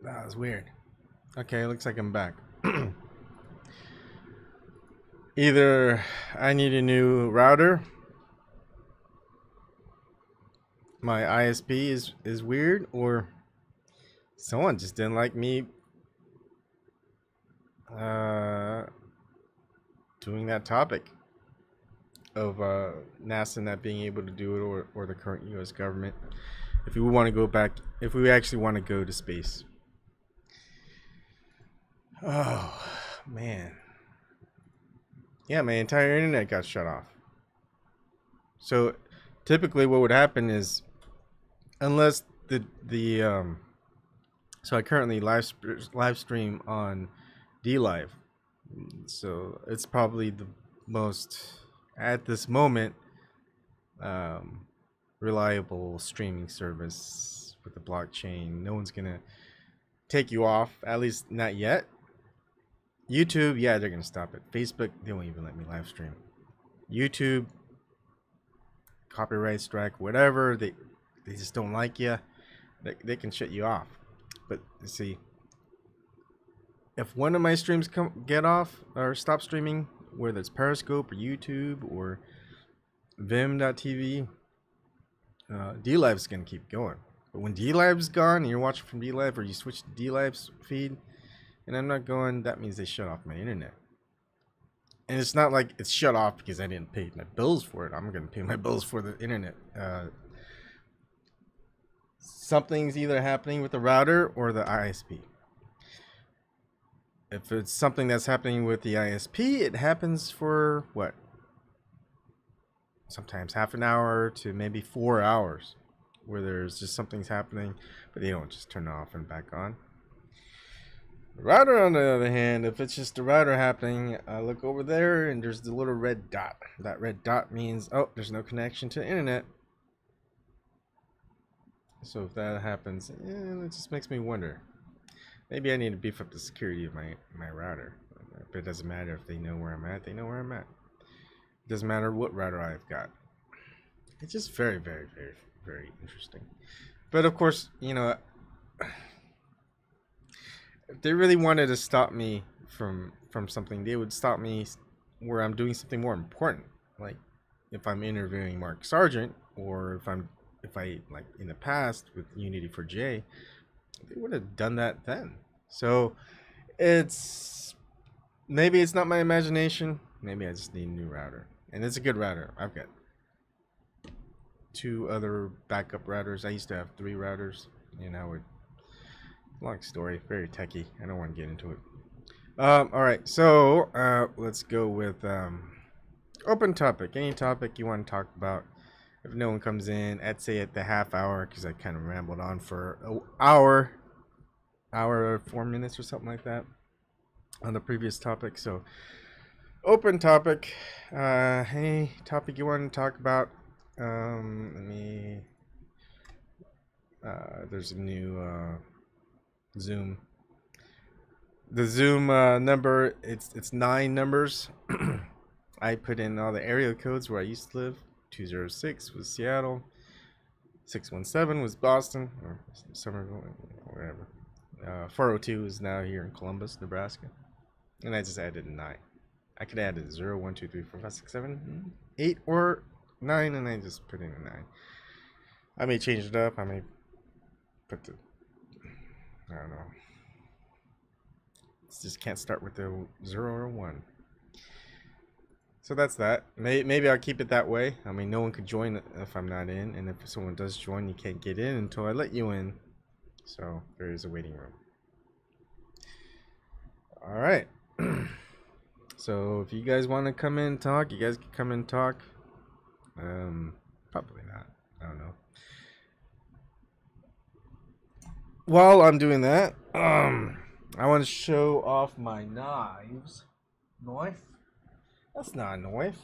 That was weird. Okay, looks like I'm back. Either I need a new router, my ISP is weird, or someone just didn't like me doing that topic of NASA not being able to do it, or the current U.S. government. If we want to go back, if we actually want to go to space. Oh, man. Yeah, my entire internet got shut off. So typically what would happen is, unless so I currently live stream on DLive. So it's probably the most, at this moment, reliable streaming service with the blockchain. No one's gonna take you off, at least not yet. YouTube, yeah, they're gonna stop it. Facebook, they won't even let me live stream. YouTube, copyright strike, whatever, they just don't like you. They can shut you off. But see, if one of my streams get off or stop streaming, whether it's Periscope or YouTube or Vimm.tv, DLive's gonna keep going. But when DLive's gone and you're watching from DLive, or you switch to DLive's feed and I'm not going, that means they shut off my internet. And it's not like it's shut off because I didn't pay my bills for it. I'm gonna pay my bills for the internet. Something's either happening with the router or the ISP. If it's something that's happening with the ISP, it happens for what? Sometimes half an hour to maybe 4 hours, where there's just something's happening, but they don't just turn it off and back on. The router, on the other hand, if it's just the router happening, I look over there and there's the little red dot. That red dot means, oh, there's no connection to the internet. So if that happens, it just makes me wonder. Maybe I need to beef up the security of my router. But it doesn't matter if they know where I'm at. They know where I'm at. It doesn't matter what router I've got. It's just very, very, very, very interesting. But of course, you know, if they really wanted to stop me from something, they would stop me where I'm doing something more important. Like if I'm interviewing Mark Sargent, or if I like in the past with Unity4J, they would have done that then. So maybe it's not my imagination. Maybe I just need a new router, and it's a good router. I've got 2 other backup routers. I used to have 3 routers, and I would. Long story, very techie. I don't want to get into it. All right, so let's go with open topic. Any topic you want to talk about. If no one comes in, I'd say at the half hour, because I kind of rambled on for an hour or 4 minutes or something like that on the previous topic. So open topic. Any topic you want to talk about. There's a new Zoom. The Zoom number, it's 9 numbers. I put in all the area codes where I used to live. 206 was Seattle. 617 was Boston, or Somerville, or whatever. 402 is now here in Columbus, Nebraska. And I just added a 9. I could add a 0, 1, 2, 3, 4, 5, 6, 7, 8, or 9, and I just put in a 9. I may change it up. I may put the, I don't know. It just can't start with a 0 or a 1. So that's that. Maybe I'll keep it that way. I mean, no one could join if I'm not in, and if someone does join, you can't get in until I let you in. So there is a waiting room. All right. So if you guys want to come in and talk, you guys can come in and talk. Probably not. I don't know. While I'm doing that, I want to show off my knives. Knife? That's not a knife.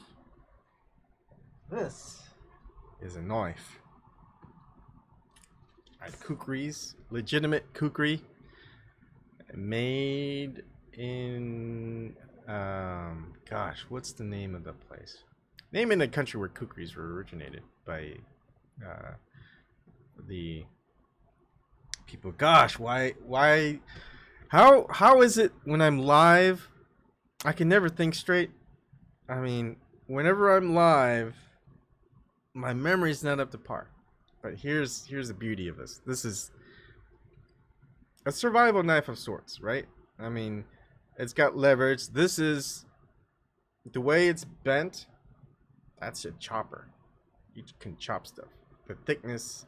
This is a knife. Kukris, legitimate kukri, made in gosh, what's the name of the place? Name in the country where kukris were originated by the people, gosh, why, how is it when I'm live, I can never think straight? I mean, whenever I'm live, my memory's not up to par. But here's the beauty of this. This is a survival knife of sorts, right? I mean, it's got leverage. This is the way it's bent. That's a chopper. You can chop stuff. The thickness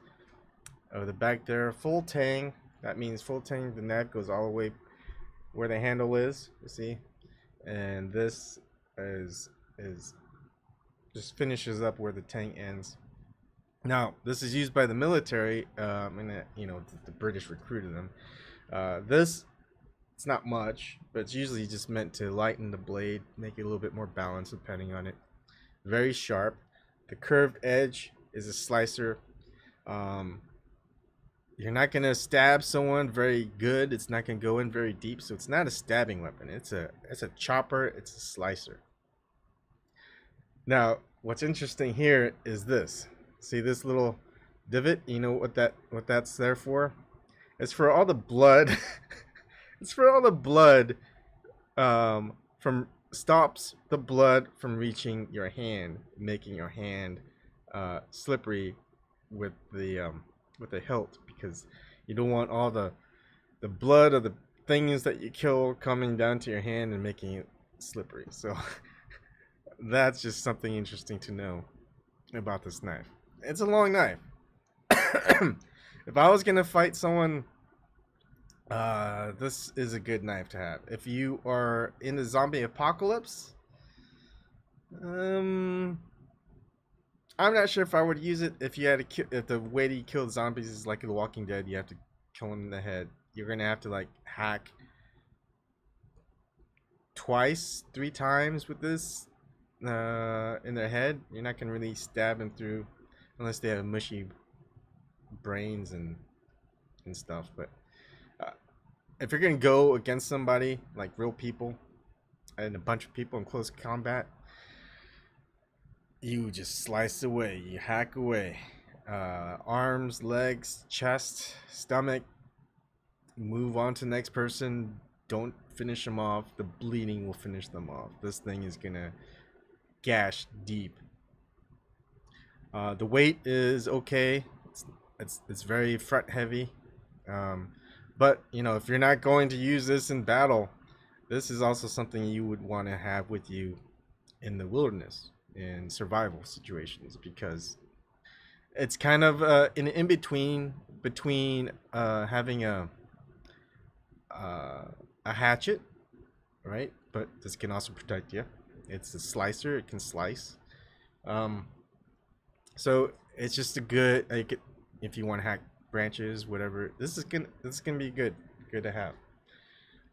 of the back there, full tang. That means full tang. The knife goes all the way where the handle is. You see, and this is just finishes up where the tang ends. Now, this is used by the military, and you know, the British recruited them. This, it's not much, but it's usually just meant to lighten the blade, make it a little bit more balanced depending on it. Very sharp. The curved edge is a slicer. You're not gonna stab someone very good. It's not gonna go in very deep, so it's not a stabbing weapon. It's a chopper. It's a slicer. Now, what's interesting here is this. See this little divot? You know what that's there for? It's for all the blood. It's for all the blood from stops the blood from reaching your hand, making your hand slippery with the hilt, because you don't want all the blood of the things that you kill coming down to your hand and making it slippery. So that's just something interesting to know about this knife. It's a long knife. If I was gonna fight someone, this is a good knife to have. If you are in the zombie apocalypse, I'm not sure if I would use it. If you had to if the way to kill zombies is like in The Walking Dead, you have to kill them in the head. You're gonna have to like hack twice, 3 times with this in their head. You're not gonna really stab them through unless they have mushy brains and stuff. But if you're gonna go against somebody, like real people and a bunch of people in close combat, you just slice away, you hack away. Arms, legs, chest, stomach. Move on to the next person. Don't finish them off. The bleeding will finish them off. This thing is gonna gash deep. The weight is okay. It's very front heavy. But you know, if you're not going to use this in battle, this is also something you would want to have with you in the wilderness, in survival situations, because it's kind of an in-between between having a hatchet, right? But this can also protect you. It's a slicer. It can slice. So it's just a good, like, if you want to hack branches, whatever. This is gonna be good to have.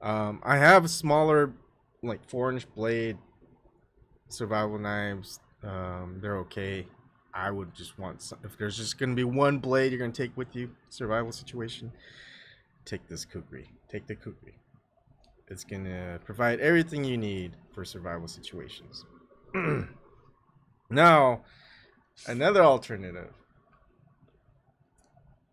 I have smaller, like 4-inch blade survival knives. They're okay. I would just want some, if there's just gonna be one blade you're gonna take with you, survival situation, take this kukri. Take the kukri. It's gonna provide everything you need for survival situations. Now, another alternative,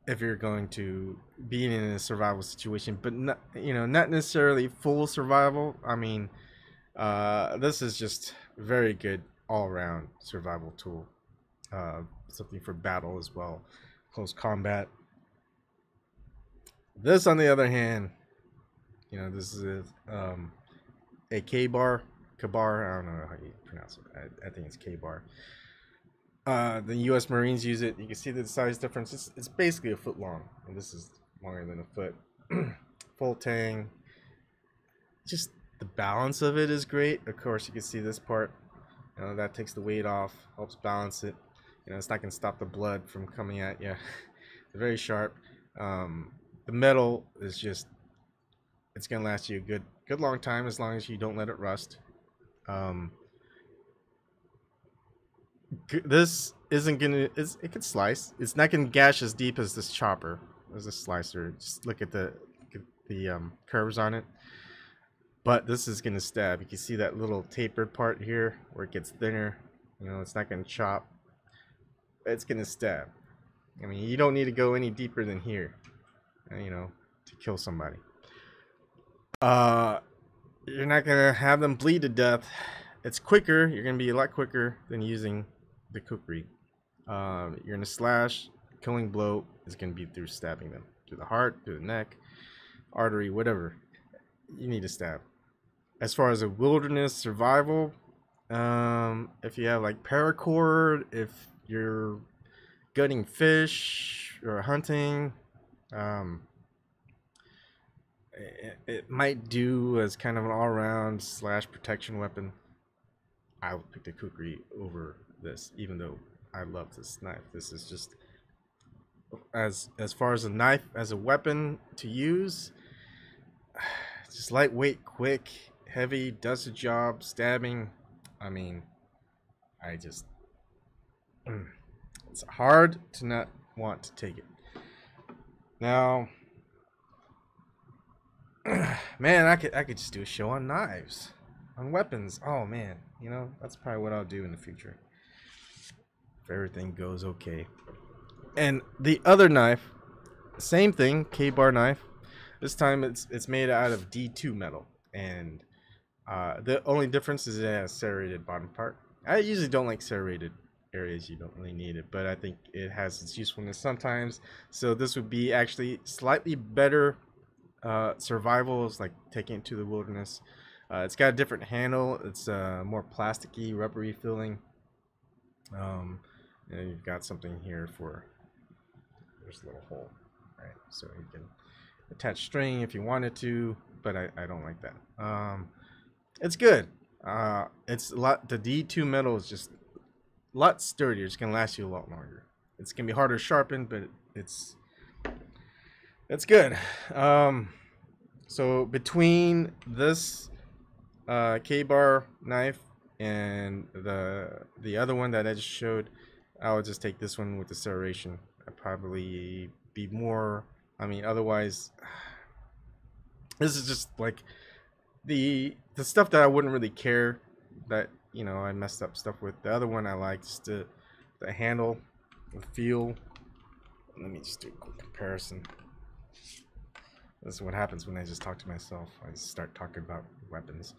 if you're going to be in a survival situation, but not, you know, not necessarily full survival. I mean, this is just very good all-around survival tool. Something for battle as well, close combat. This, on the other hand, you know, this is a K-bar, Kabar. I don't know how you pronounce it. I think it's K-bar. The U.S. Marines use it. You can see the size difference. It's basically a foot long, and this is longer than a foot. Full tang. Just the balance of it is great. Of course, you can see this part. You know, that takes the weight off, helps balance it. You know, it's not gonna stop the blood from coming at you. It's very sharp. The metal is just, it's gonna last you a good long time as long as you don't let it rust. This isn't gonna, it can slice. It's not gonna gash as deep as this chopper, as a slicer. Just look at the curves on it. But this is gonna stab. You can see that little tapered part here where it gets thinner. You know, it's not gonna chop. It's gonna stab. I mean, you don't need to go any deeper than here. you know, to kill somebody. You're not gonna have them bleed to death. It's quicker. You're gonna be a lot quicker than using the kukri. You're gonna slash. Killing blow is gonna be through stabbing them through the heart, through the neck, artery, whatever. You need to stab. As far as a wilderness survival, if you have like paracord, if you're gutting fish or hunting, it might do as kind of an all-around slash protection weapon. I would pick the kukri over this, even though I love this knife. This is just as far as a knife as a weapon to use, just lightweight, quick, heavy, does the job, stabbing. I mean, it's hard to not want to take it. Now, man, I could just do a show on knives, on weapons. Oh man, you know, that's probably what I'll do in the future if everything goes okay. And the other knife, same thing, K-bar knife. This time it's made out of D2 metal, and the only difference is it has serrated bottom part. I usually don't like serrated areas. You don't really need it, but I think it has its usefulness sometimes. So this would be actually slightly better survivals, like taking it to the wilderness. It's got a different handle. It's more plasticky, rubbery feeling. And you've got something here for, there's a little hole, right? So you can attach string if you wanted to, but I don't like that. It's good. It's a lot. The D2 metal is just a lot sturdier. It's gonna last you a lot longer. It's gonna be harder to sharpen, but it's good. So between this K-bar knife and the other one that I just showed, I would just take this one with the serration. I'd probably be more. I mean, otherwise, this is just like the stuff that I wouldn't really care that, you know, I messed up stuff with. The other one I like, just the handle, the feel. Let me just do a quick comparison. This is what happens when I just talk to myself. I just start talking about weapons.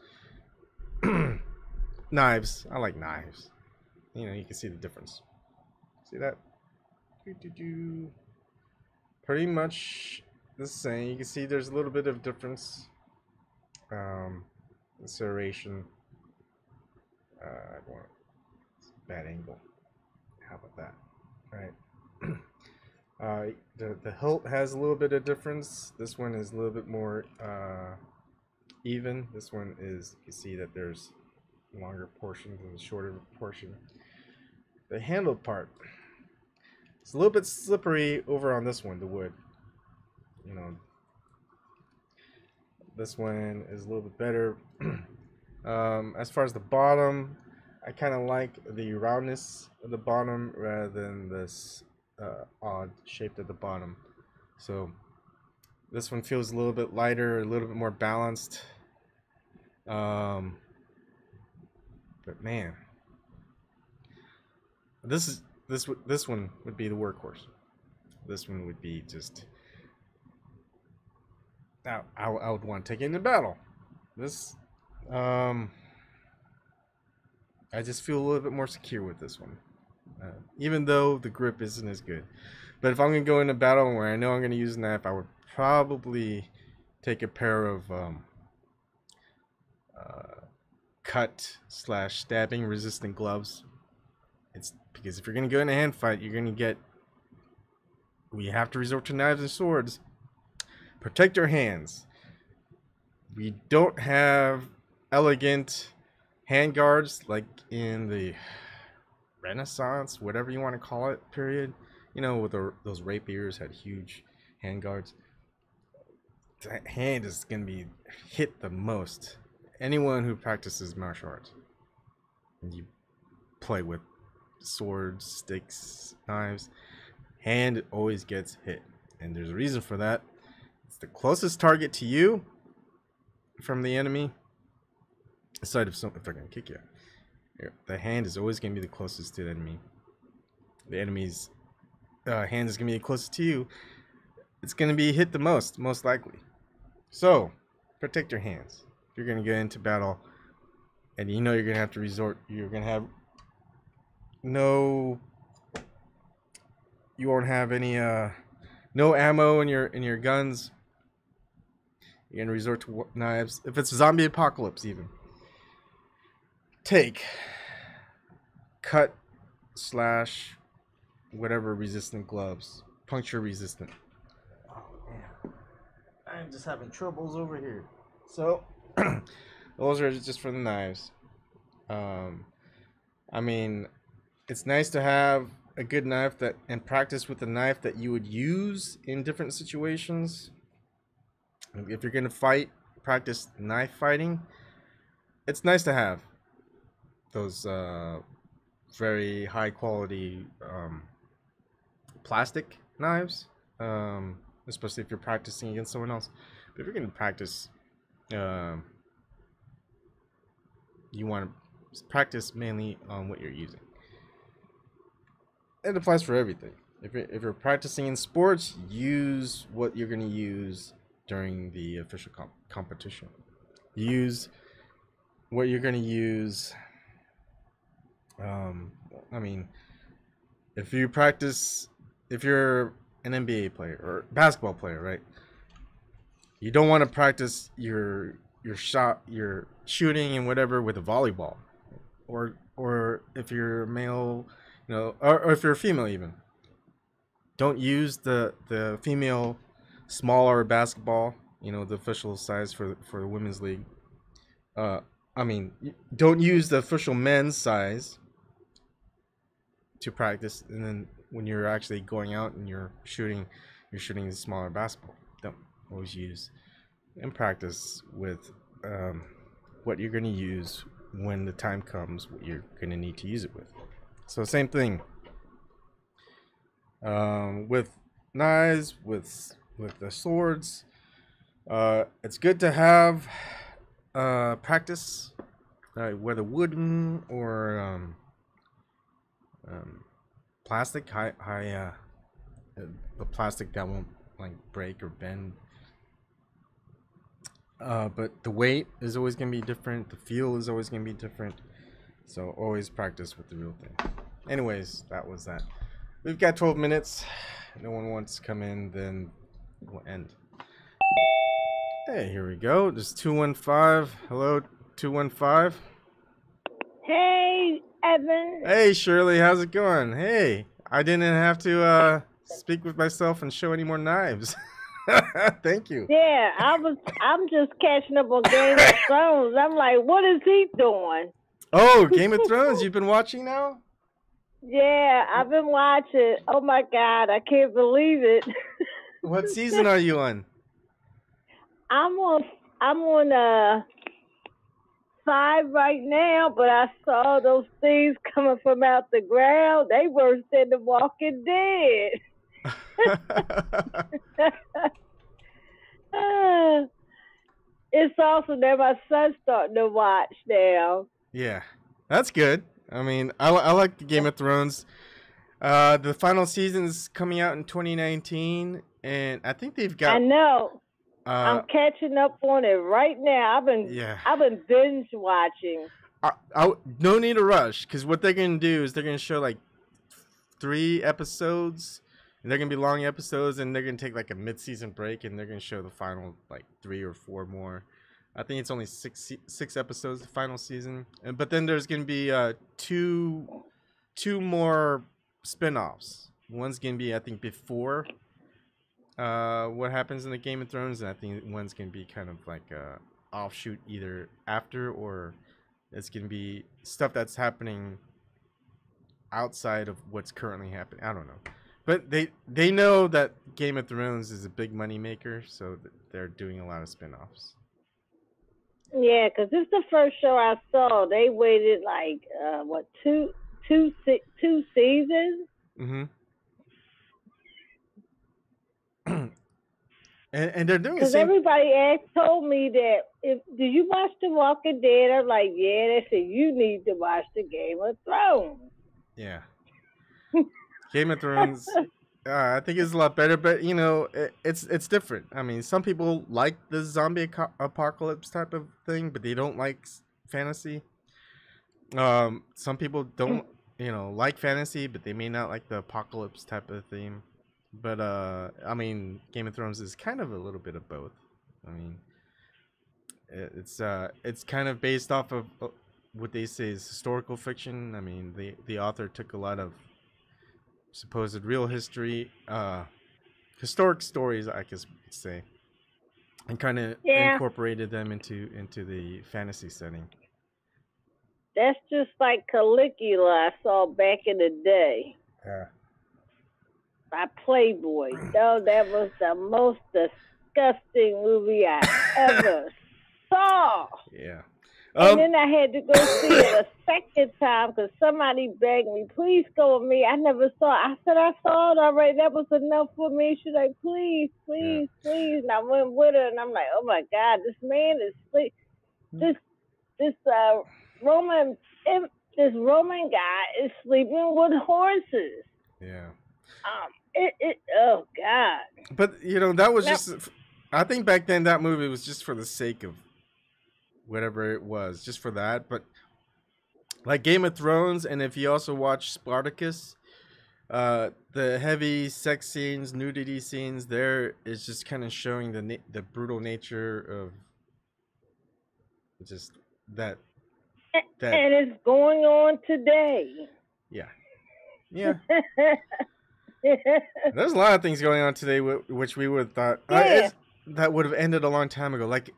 Knives. I like knives. You know, you can see the difference. See that? Pretty much the same. You can see there's a little bit of difference. The serration. I want bad angle. How about that? All right. The hilt has a little bit of difference. This one is a little bit more even. This one is, you can see that there's longer portions and shorter portion. The handle part, it's a little bit slippery over on this one, the wood. You know, this one is a little bit better. As far as the bottom, I kind of like the roundness of the bottom rather than this odd shape at the bottom. So this one feels a little bit lighter, a little bit more balanced. But man, this one would be the workhorse. This one would be just. Now I would want to take it into battle. This, I just feel a little bit more secure with this one, even though the grip isn't as good. But if I'm gonna go into battle where I know I'm gonna use a knife, I would probably take a pair of cut / stabbing resistant gloves. It's because if you're gonna go in a hand fight, you're gonna get. We have to resort to knives and swords. Protect your hands. We don't have elegant hand guards like in the Renaissance, whatever you want to call it, period. You know, with those rapiers had huge hand guards. The hand is going to be hit the most. Anyone who practices martial arts, and you play with swords, sticks, knives, hand always gets hit. And there's a reason for that. It's the closest target to you from the enemy, aside of if they're going to kick you. The hand is always going to be the closest to the enemy. The enemy's hand is going to be the closest to you. it's going to be hit the most likely. So, protect your hands. If you're going to get into battle, and you know you're going to have to resort, you're going to have no, you won't have any, no ammo in your guns. You're going to resort to knives. If it's a zombie apocalypse, even take, cut, slash, whatever resistant gloves, puncture resistant. Oh man, I'm just having troubles over here. So those are just for the knives. I mean, it's nice to have a good knife that and practice with a knife that you would use in different situations. If you're gonna fight, practice knife fighting. It's nice to have those very high quality plastic knives, especially if you're practicing against someone else. But if you're gonna practice, you want to practice mainly on what you're using. It applies for everything. If you're practicing in sports, use what you're going to use during the official competition. Use what you're going to use. I mean, if you're an NBA player or basketball player, right? You don't want to practice your shot, your shooting and whatever with a volleyball, or if you're male, you know, or if you're a female even. Don't use the female smaller basketball, you know, the official size for the women's league. I mean, don't use the official men's size to practice, and then when you're actually going out and you're shooting the smaller basketball. Don't always use and practice with what you're going to use when the time comes, what you're going to need to use it with. So same thing with knives, with the swords. It's good to have practice, whether wooden or plastic, the plastic that won't like break or bend. But the weight is always going to be different. The feel is always going to be different. So always practice with the real thing. Anyways, that was that. We've got 12 minutes. No one wants to come in, then we'll end. Hey, here we go. This is 215. Hello, 215. Hey, Evan. Hey, Shirley. How's it going? Hey, I didn't have to speak with myself and show any more knives. Thank you. Yeah, I'm just catching up on Game of Thrones. I'm like, what is he doing? Oh, Game of Thrones. You've been watching now? Yeah, I've been watching. Oh my God, I can't believe it. What season are you on? I'm on 5 right now, but I saw those things coming from out the ground. They worse than The Walking Dead. It's awesome that my son's starting to watch now. Yeah, that's good. I mean, I like the Game of Thrones. The final season is coming out in 2019, and I think they've got. I know. I'm catching up on it right now. I've been binge watching. No need to rush, because what they're gonna do is they're gonna show like 3 episodes, and they're gonna be long episodes, and they're gonna take like a mid-season break, and they're gonna show the final like 3 or 4 more. I think it's only 6 episodes the final season, but then there's gonna be 2 more spin-offs. One's gonna be, I think, before what happens in the Game of Thrones, and I think one's gonna be kind of like a offshoot either after, or it's gonna be stuff that's happening outside of what's currently happening. I don't know, but they know that Game of Thrones is a big money maker, so they're doing a lot of spin-offs. Yeah, because this is the first show I saw. They waited like two seasons. Mm-hmm. and they're doing because everybody told me that did you watch The Walking Dead? I'm like, yeah. They said you need to watch the Game of Thrones. Yeah. Game of Thrones. I think it's a lot better, but you know, it's different. I mean, some people like the zombie apocalypse type of thing, but they don't like fantasy. Some people don't, you know, like fantasy, but they may not like the apocalypse type of theme. But I mean, Game of Thrones is kind of a little bit of both. I mean, it's kind of based off of what they say is historical fiction. I mean, the author took a lot of supposed real history, historic stories, I guess we could say, and kind of Yeah, incorporated them into the fantasy setting. that's just like Caligula I saw back in the day Yeah. by Playboy. Oh, that was the most disgusting movie I ever saw. Yeah. And then I had to go see it a second time because somebody begged me, please go with me. I never saw it. I said, I saw it already. That was enough for me. She's like, please, please, please. And I went with her, and I'm like, oh, my God, this man is sleep. This Roman guy is sleeping with horses. Yeah. Oh, God. But, you know, that was just, I think back then that movie was just for the sake of whatever it was, just for that. But like Game of Thrones, and if you also watch Spartacus, the heavy sex scenes, nudity scenes, there is just kind of showing the brutal nature of just that. And it's going on today. Yeah. There's a lot of things going on today which we would have thought that would have ended a long time ago. Like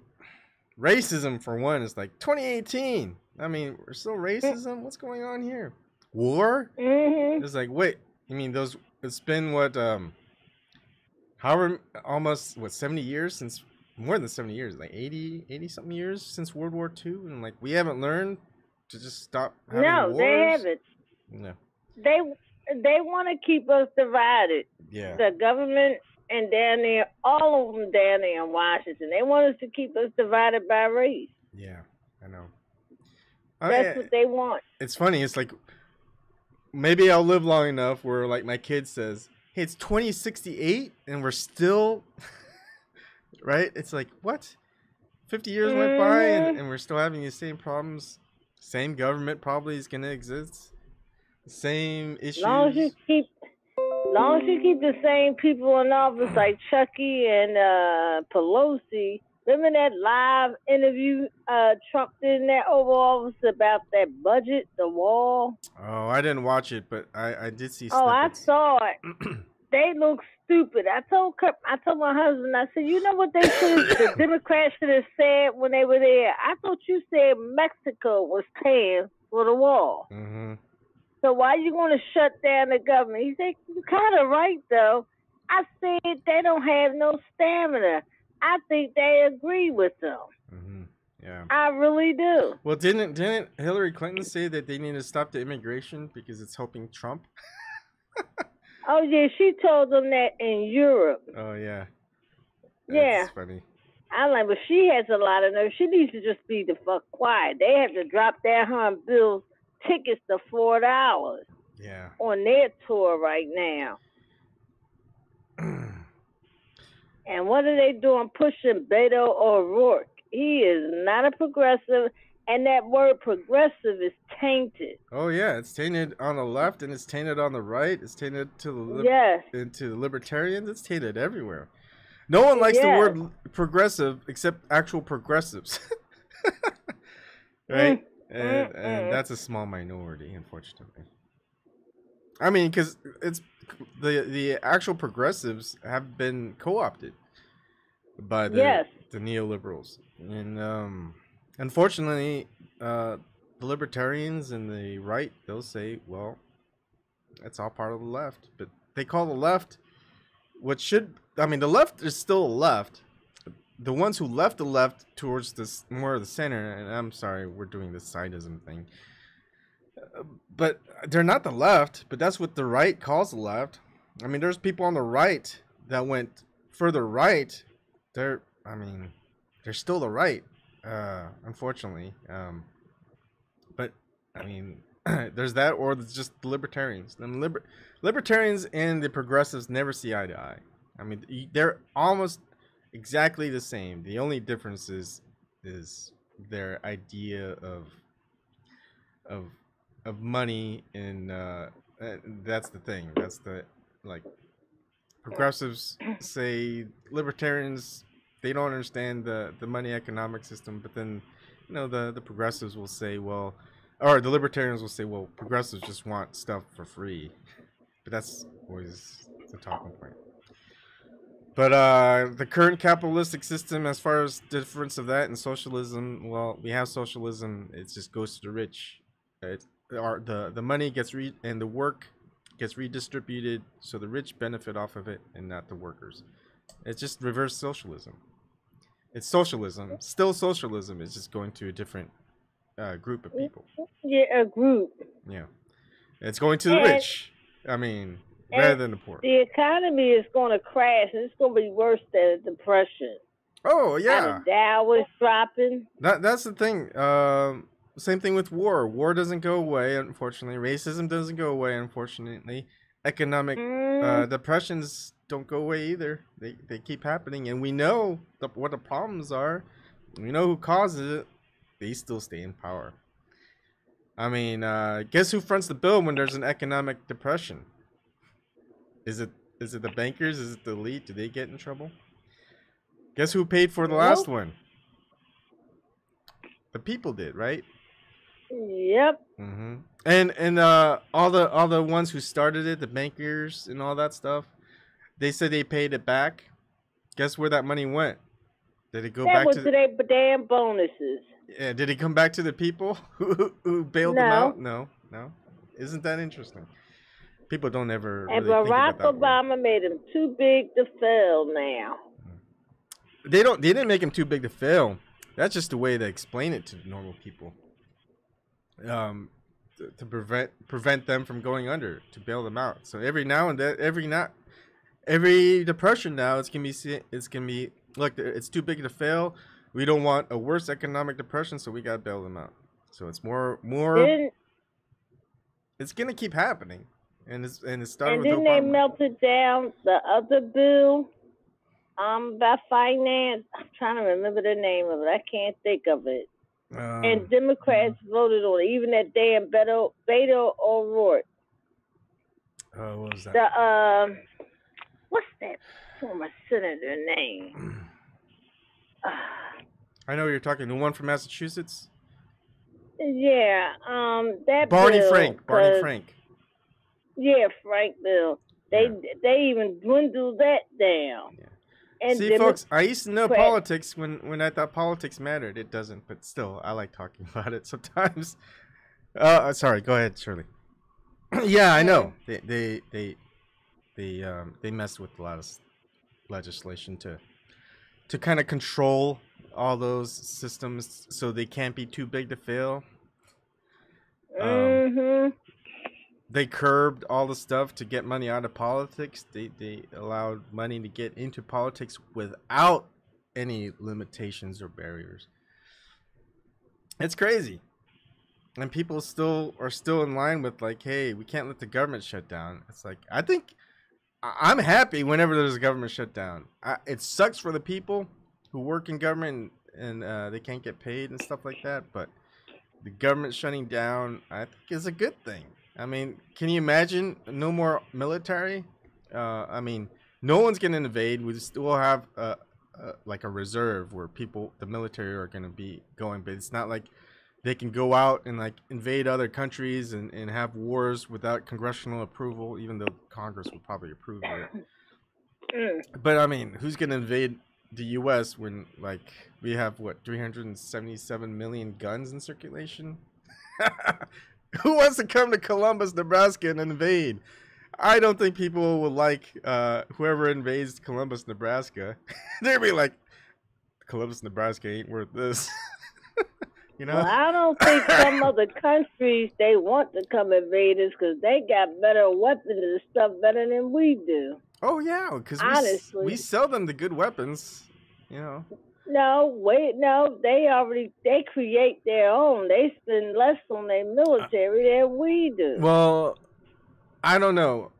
racism, for one, is like 2018. I mean, we're still racism. What's going on here? War? It's like, wait, you mean those? It's been what? However, almost what 70 years since, more than 70 years, like 80 something years since World War II, and like we haven't learned to just stop having wars. No, they haven't. No. They want to keep us divided. Yeah. The government and down there, all of them down there in Washington, they want us to keep us divided by race. Yeah, I know. That's what they want. It's funny. It's like maybe I'll live long enough where like my kid says, "Hey, it's 2068 and we're still," right? It's like, what? 50 years went by and we're still having the same problems. Same government probably is gonna exist. Same issues. Long as you keep the same people in office like Chucky and Pelosi. Remember that live interview Trump did in that Oval Office about that budget, the wall? Oh, I didn't watch it, but I did see snippets. Oh, I saw it. They look stupid. I told my husband, I said, you know what the Democrats should have said when they were there? I thought you said Mexico was paying for the wall. Mm-hmm. So why you going to shut down the government? He said, you're kind of right, though. I said they don't have no stamina. I think they agree with them. Mm-hmm. Yeah. I really do. Well, didn't Hillary Clinton say that they need to stop the immigration because it's helping Trump? Oh, yeah, she told them that in Europe. Oh, yeah. That's funny. I'm like, but she has a lot of nerve. She needs to just be the fuck quiet. They have to drop their bills tickets to $4 on their tour right now. And what are they doing pushing Beto O'Rourke? He is not a progressive, and that word progressive is tainted. Oh yeah, it's tainted on the left and it's tainted on the right. It's tainted to into libertarians. It's tainted everywhere. No one likes the word progressive except actual progressives. Right? And that's a small minority, unfortunately. I mean, because it's the actual progressives have been co-opted by the neoliberals, and unfortunately, the libertarians and the right, they'll say, well, that's all part of the left, but they call the left the left is still a left. The ones who left the left towards this more of the center, and I'm sorry, we're doing this sidism thing, but they're not the left. But that's what the right calls the left. I mean, there's people on the right that went further right. They're still the right, unfortunately. But I mean, There's that, or there's just the libertarians. And libertarians and the progressives never see eye to eye. I mean, they're almost exactly the same. The only difference is their idea of of money, and that's the thing. That's the, like, progressives say libertarians, they don't understand the money economic system, but then, you know, the progressives will say, well, or the libertarians will say, well, progressives just want stuff for free. But that's always the talking point. But the current capitalistic system, as far as difference of that and socialism, well, we have socialism. It just goes to the rich. The money gets and the work gets redistributed, so the rich benefit off of it and not the workers. It's just reverse socialism. It's socialism, still socialism. It's just going to a different group of people. Yeah, a group. Yeah, it's going to the rich. I mean, rather than the poor. The economy is going to crash, and it's going to be worse than the Depression. Oh yeah, and the Dow is dropping. That's the thing. Same thing with war. War doesn't go away, unfortunately. Racism doesn't go away, unfortunately. Economic depressions don't go away either. They keep happening, and we know what the problems are. We know who causes it. They still stay in power. I mean, guess who fronts the bill when there's an economic depression? Is it the bankers? Is it the elite? Do they get in trouble? Guess who paid for the last one? The people did, right? Yep. Mm-hmm. And all the ones who started it, the bankers and all that stuff, they said they paid it back. Guess where that money went? Did it go back to their damn bonuses? Yeah. Did it come back to the people who bailed them out? No. Isn't that interesting? People don't ever. And really Barack think about Obama made him too big to fail. Now. They didn't make him too big to fail. That's just the way they explain it to normal people. To prevent them from going under, to bail them out. So every now and then, every depression now, it's gonna be look, it's too big to fail. We don't want a worse economic depression, so we gotta bail them out. So it's more. It's gonna keep happening, and it started with Obama. And then they melted down the other bill, about finance. I'm trying to remember the name of it. I can't think of it. And Democrats voted on it. Even that damn Beto O'Rourke. What was that? What's that former senator name? I know you're talking. The one from Massachusetts. Yeah, that Barney bill, Frank. Yeah, Frank bill. They even dwindled that down. Yeah. And see, folks, I used to know politics when I thought politics mattered. It doesn't, but still, I like talking about it sometimes. Sorry, go ahead, Shirley. Yeah, I know. They messed with a lot of legislation to kind of control all those systems so they can't be too big to fail. They curbed all the stuff to get money out of politics. They allowed money to get into politics without any limitations or barriers. It's crazy. And people are still in line with, like, hey, we can't let the government shut down. It's like, I think I'm happy whenever there's a government shutdown. It sucks for the people who work in government and they can't get paid and stuff like that. But the government shutting down, I think, is a good thing. I mean, can you imagine no more military? I mean, no one's going to invade. We still have like a reserve where the military are going to be going, but it's not like they can go out and like invade other countries and have wars without congressional approval, even though Congress would probably approve it. But I mean, who's going to invade the U.S. when, like, we have 377 million guns in circulation? Who wants to come to Columbus, Nebraska and invade? I don't think people will like whoever invades Columbus, Nebraska. They'd be like, Columbus, Nebraska ain't worth this. You know? Well, I don't think some other countries, they want to come invade us because they got better weapons and stuff better than we do. Oh, yeah, because we sell them the good weapons, you know. No, wait, no. They create their own. They spend less on their military than we do. Well, I don't know.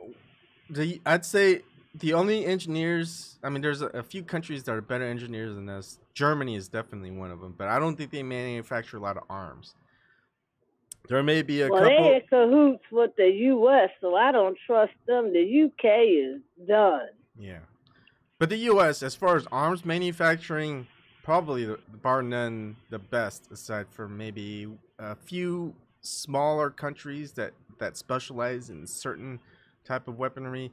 I'd say the only engineers. I mean, there's a few countries that are better engineers than us. Germany is definitely one of them, but I don't think they manufacture a lot of arms. There may be a Well, they couple. in cahoots with the U.S., so I don't trust them. The U.K. is done. Yeah, but the U.S. as far as arms manufacturing, probably bar none the best, aside from maybe a few smaller countries that specialize in certain type of weaponry.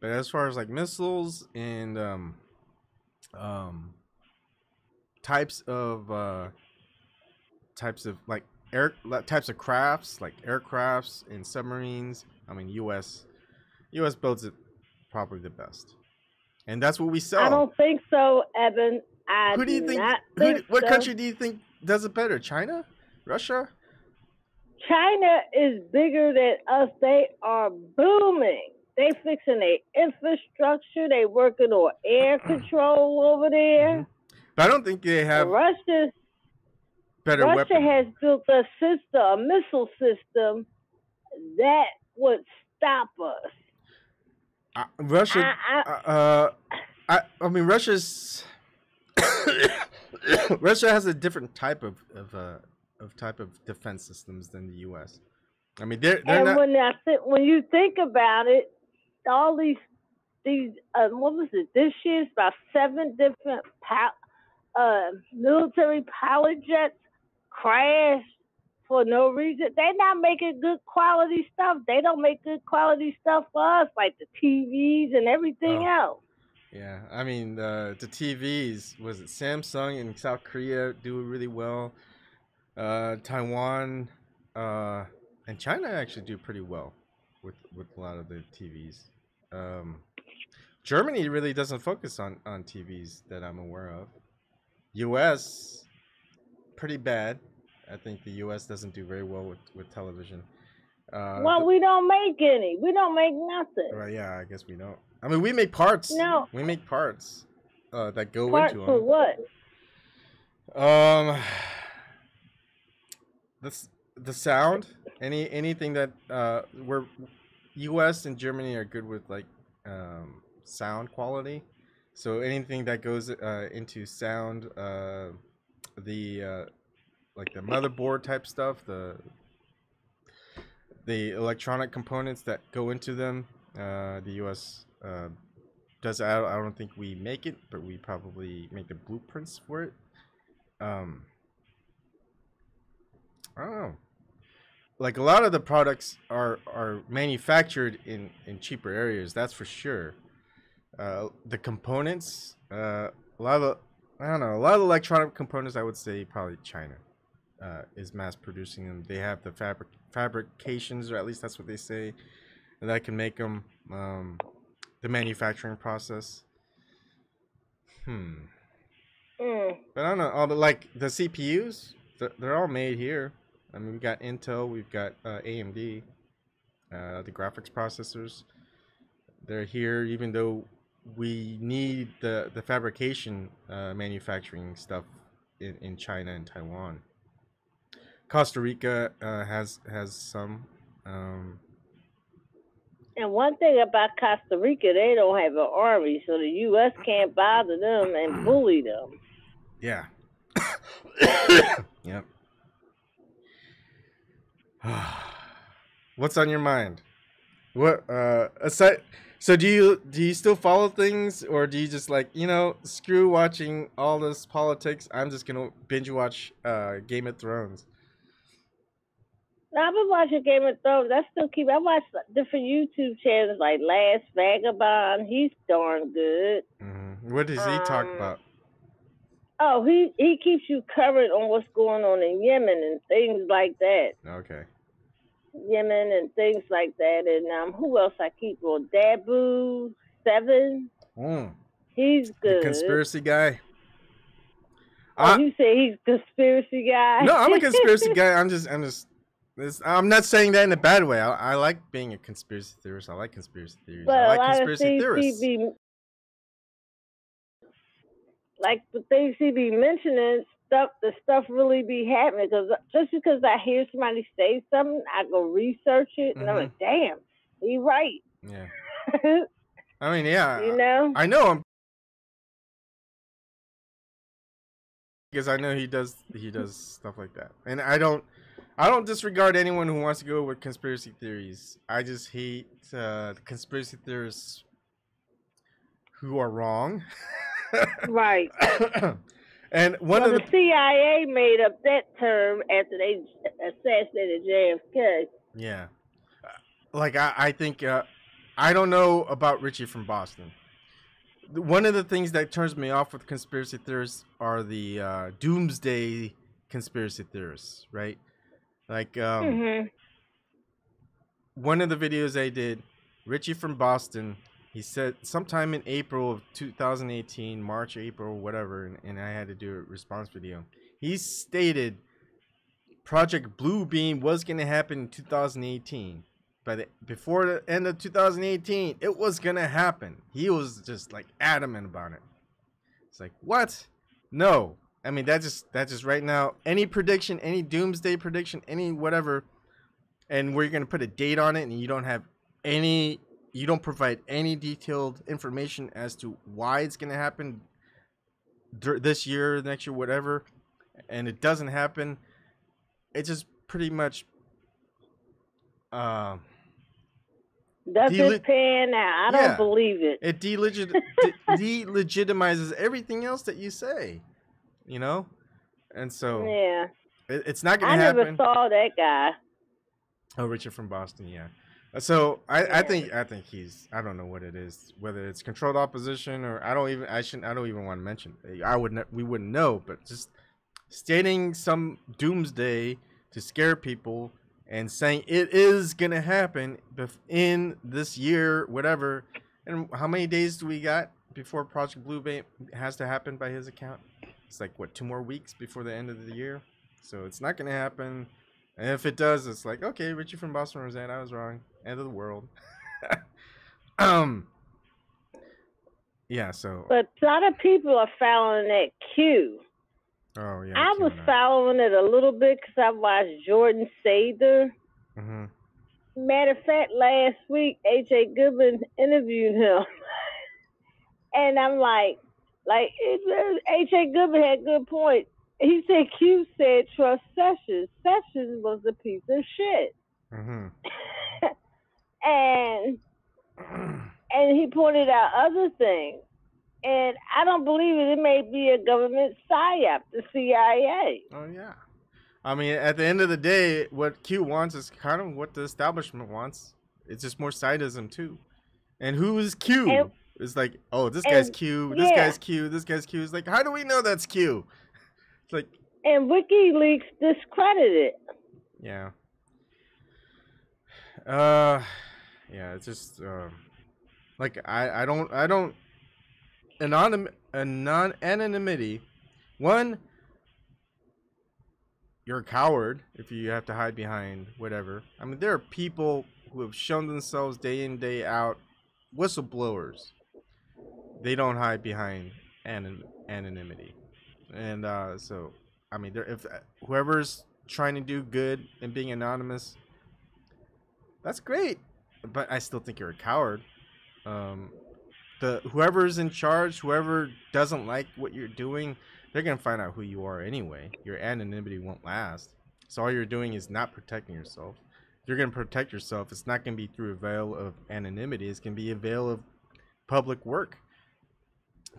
But as far as like missiles and um, types of like types of crafts like aircrafts and submarines, I mean, U.S. builds it probably the best, and that's what we I sell. don't think so, Evan. I Who do you do think? not think What so. country do you think does it better? China, Russia? China is bigger than us. They are booming. They fixing their infrastructure. They working on air control over Hmm. there. But I don't think they have Russia better Russia weaponry. has built a system, a missile system that would stop us. Russia. I I mean, Russia has a different type of type of defense systems than the U.S. I mean, they're and not. when you think about it, all these what was it? This year's about 7 different military pilot jets crashed for no reason. They're not making good quality stuff. They don't make good quality stuff for us, like the TVs and everything Oh, else. yeah. I mean, the TVs, was it Samsung in South Korea do really well. Taiwan and China actually do pretty well with a lot of the TVs. Um, Germany really doesn't focus on TVs that I'm aware of. U.S. pretty bad. I think the U.S. doesn't do very well with television. Well, we don't make any. We don't make nothing. Right, yeah, I guess we don't. I mean, we make parts. No. We make parts that go Parts into for them. what? Um, the sound. Anything that we're U.S. and Germany are good with, like sound quality. So anything that goes into sound, the like the motherboard type stuff, the electronic components that go into them, the U.S. Does. I don't think we make it, but we probably make the blueprints for it. Um, I don't know. Like a lot of the products are manufactured in cheaper areas. That's for sure. The components, a lot of I don't know, a lot of electronic components. I would say probably China is mass producing them. They have the fabrications, or at least that's what they say, that can make them. The manufacturing process. Hmm. But I don't know. All the like the CPUs, they're all made here. I mean, we got Intel, we've got AMD, the graphics processors. They're here, even though we need the fabrication manufacturing stuff in China and Taiwan. Costa Rica has some. And one thing about Costa Rica, they don't have an army, so the U.S. can't bother them and bully them. Yeah. Yep. What's on your mind? What aside? So do you still follow things, or do you just like, screw watching all this politics? I'm just gonna binge watch Game of Thrones. Now, I've been watching Game of Thrones. I watch different YouTube channels like Last Vagabond. He's darn good. What does he talk about? Oh, he keeps you current on what's going on in Yemen and things like that. Okay. Yemen and things like that. And who else I keep on? Dabu 7. He's good. The conspiracy guy. Oh, you say he's a conspiracy guy? No, I'm a conspiracy guy. I'm not saying that in a bad way. I like being a conspiracy theorist. I like conspiracy theories. But I like conspiracy theorists. like the things he be mentioning, the stuff really be happening. Because just because I hear somebody say something, I go research it, and I'm like, damn, he right. Yeah. I mean, yeah. You know? I know him because I know he does stuff like that, and I don't disregard anyone who wants to go with conspiracy theories. I just hate the conspiracy theorists who are wrong. Right. And one of the CIA made up that term after they assassinated JFK. Yeah. Like I think I don't know about Richie from Boston. One of the things that turns me off with conspiracy theorists are the doomsday conspiracy theorists, right? Like one of the videos I did, Richie from Boston, he said sometime in April of 2018, March, April, whatever, and I had to do a response video. He stated Project Bluebeam was going to happen in 2018. Before the end of 2018, it was going to happen. He was just like adamant about it. It's like, what? No. I mean, that's just right now. Any prediction, any doomsday prediction, any whatever, and where you're going to put a date on it and you don't provide any detailed information as to why it's going to happen this year, next year, whatever, and it doesn't happen, it just pretty much doesn't pan out. I don't believe it. It delegitimizes everything else that you say, you know, and so it's not going to happen. I never saw that guy. Oh, Richard from Boston, yeah. So I think he's, I don't know what it is, whether it's controlled opposition or I don't even want to mention. We wouldn't know, but just stating some doomsday to scare people and saying it is gonna happen in this year, whatever. And how many days do we got before Project Bluebeam has to happen by his account? It's like what, 2 more weeks before the end of the year. So it's not gonna happen. And if it does, it's like, okay, Richie from Boston Roseanne, I was wrong. End of the world. Yeah, so. But a lot of people are following that Q. Oh, yeah. I was following it a little bit because I watched Jordan Sather. Matter of fact, last week, H.A. Goodman interviewed him. And I'm like H.A. Goodman had a good point. He said Q said trust Sessions. Sessions was a piece of shit. And he pointed out other things. And I don't believe it. It may be a government psyop, the CIA. Oh, yeah. I mean, at the end of the day, what Q wants is kind of what the establishment wants. It's just more sadism, too. And who is Q? It's like, oh, this guy's Q, this guy's Q, this guy's Q. It's like, how do we know that's Q? It's like, and WikiLeaks discredited it. Yeah. Yeah, it's just like I don't anonymity. One, you're a coward if you have to hide behind whatever. I mean, there are people who have shown themselves day in, day out, whistleblowers. They don't hide behind anonymity. And so, I mean, if whoever's trying to do good and being anonymous, that's great. But I still think you're a coward. Whoever's in charge, whoever doesn't like what you're doing, they're gonna find out who you are anyway. Your anonymity won't last. So all you're doing is not protecting yourself. If you're gonna protect yourself, it's not gonna be through a veil of anonymity. It's gonna be a veil of public work.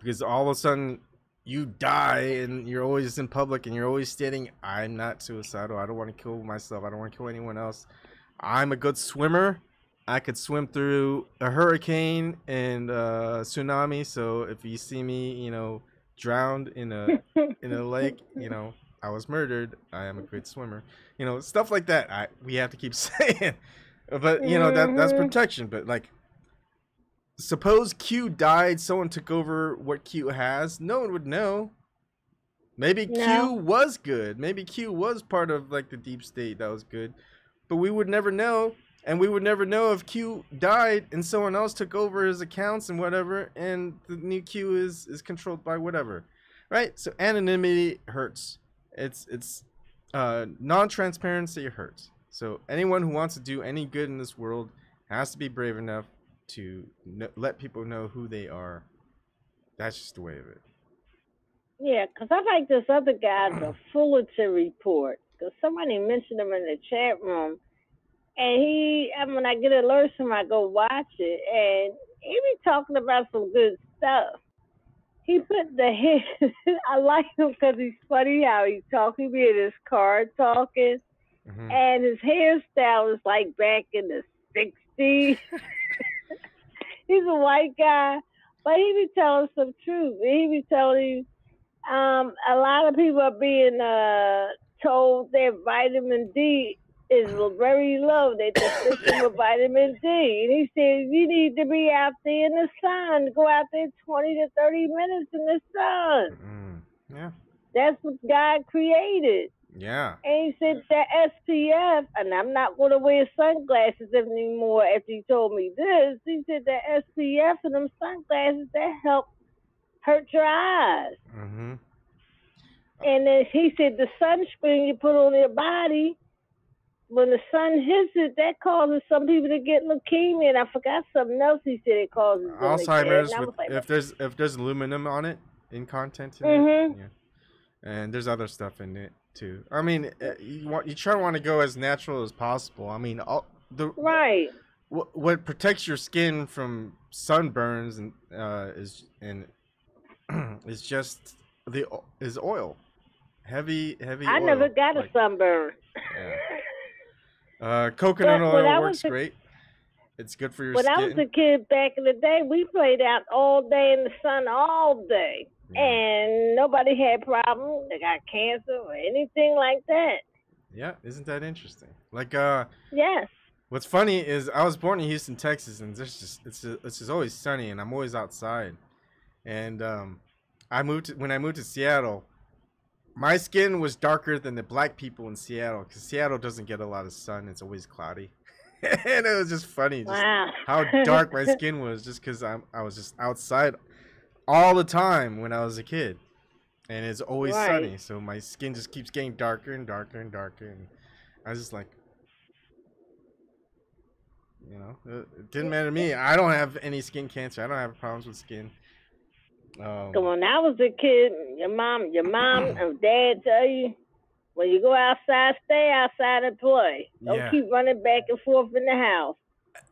Because all of a sudden you die and you're always in public and you're always stating, I'm not suicidal. I don't want to kill myself. I don't want to kill anyone else. I'm a good swimmer. I could swim through a hurricane and tsunami. So if you see me, you know, drowned in a lake, you know, I was murdered. I am a good swimmer. You know, stuff like that. We have to keep saying. But you know, that's protection. But like, suppose Q died, someone took over what Q has, no one would know. Maybe Q was good. Maybe Q was part of like the deep state that was good. But we would never know. And we would never know if Q died and someone else took over his accounts and whatever, and the new Q is controlled by whatever. Right? So anonymity hurts. It's non-transparency hurts. So anyone who wants to do any good in this world has to be brave enough to let people know who they are. That's just the way of it. Yeah, because I like this other guy, the Fullerton Report, because somebody mentioned him in the chat room. And when I get alerts from him, I go watch it. And he be talking about some good stuff. He put I like him because he's funny how he talks. He be in his car talking. Mm-hmm. And his hairstyle is like back in the 60s. He's a white guy, but he be telling some truth. He be telling you, a lot of people are being told their vitamin D is very low. They're deficient with vitamin D. And he says you need to be out there in the sun. Go out there 20 to 30 minutes in the sun. Mm-hmm. Yeah. That's what God created. Yeah. And he said that SPF, and I'm not going to wear sunglasses anymore after he told me this. He said that SPF and them sunglasses, that help hurt your eyes. Mm-hmm. And then he said the sunscreen you put on your body, when the sun hits it, that causes some people to get leukemia. And I forgot something else he said it causes Alzheimer's. If there's aluminum on it, in content in it. Yeah. And there's other stuff in it too. I mean, you try to want to go as natural as possible. I mean, right. What protects your skin from sunburns and is just is oil, heavy I oil. Never got a sunburn. Yeah. Coconut oil works great. It's good for your skin. When I was a kid back in the day, we played out all day in the sun all day. Yeah. And nobody had problems. They got cancer or anything like that. Yeah, isn't that interesting? Like, yes. What's funny is I was born in Houston, Texas, and it's just always sunny, and I'm always outside. And when I moved to Seattle, my skin was darker than the black people in Seattle because Seattle doesn't get a lot of sun. It's always cloudy. And it was just funny how dark my skin was just because I was just outside all the time when I was a kid, and it's always sunny, so my skin just keeps getting darker and darker and darker, and I was just like, you know, it didn't matter to me. I don't have any skin cancer. I don't have problems with skin. So when I was a kid, your mom and dad tell you, when you go outside, stay outside and play. Don't keep running back and forth in the house.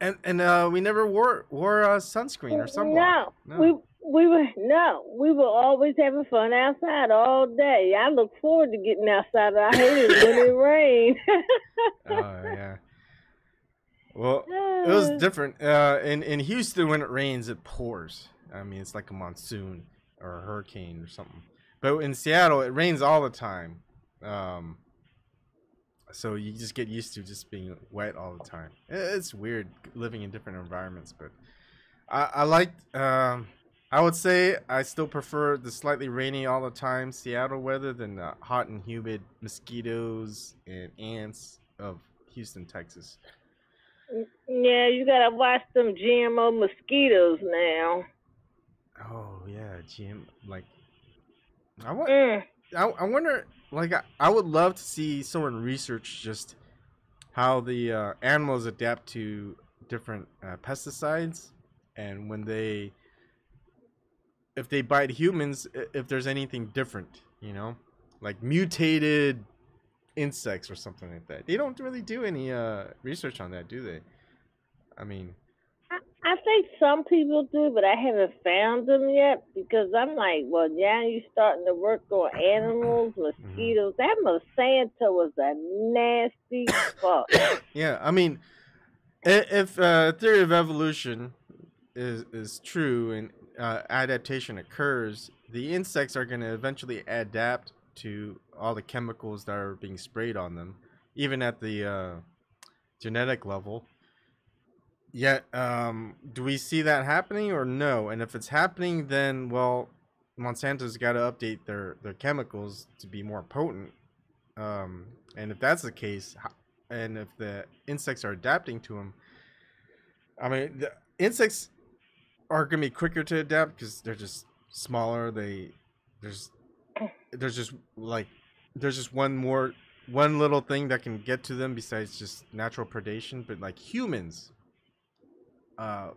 And we never wore sunscreen or sunblock. No. We were always having fun outside all day. I look forward to getting outside. I hate it when it rains. Oh yeah. Well, it was different. In Houston, when it rains, it pours. I mean, it's like a monsoon or a hurricane or something. But in Seattle, it rains all the time. So you just get used to just being wet all the time. It's weird living in different environments, but I liked. I would say I still prefer the slightly rainy all the time Seattle weather than the hot and humid mosquitoes and ants of Houston, Texas. Yeah, you gotta watch them GMO mosquitoes now. Oh yeah, like I wonder. Like I would love to see someone research just how the animals adapt to different pesticides, and if they bite humans, if there's anything different, you know, like mutated insects or something like that. They don't really do any research on that, do they? I mean, I think some people do, but I haven't found them yet because I'm like, well, yeah, you're starting to work on animals, mosquitoes. That Monsanto was a nasty fuck. Yeah, I mean, if theory of evolution is true and adaptation occurs, the insects are going to eventually adapt to all the chemicals that are being sprayed on them, even at the genetic level. Yet, do we see that happening or no? And if it's happening, then, well, Monsanto's got to update their chemicals to be more potent. And if that's the case, and if the insects are adapting to them, I mean, the insects are going to be quicker to adapt because they're just smaller. There's there's just like there's just one little thing that can get to them besides just natural predation. But like humans,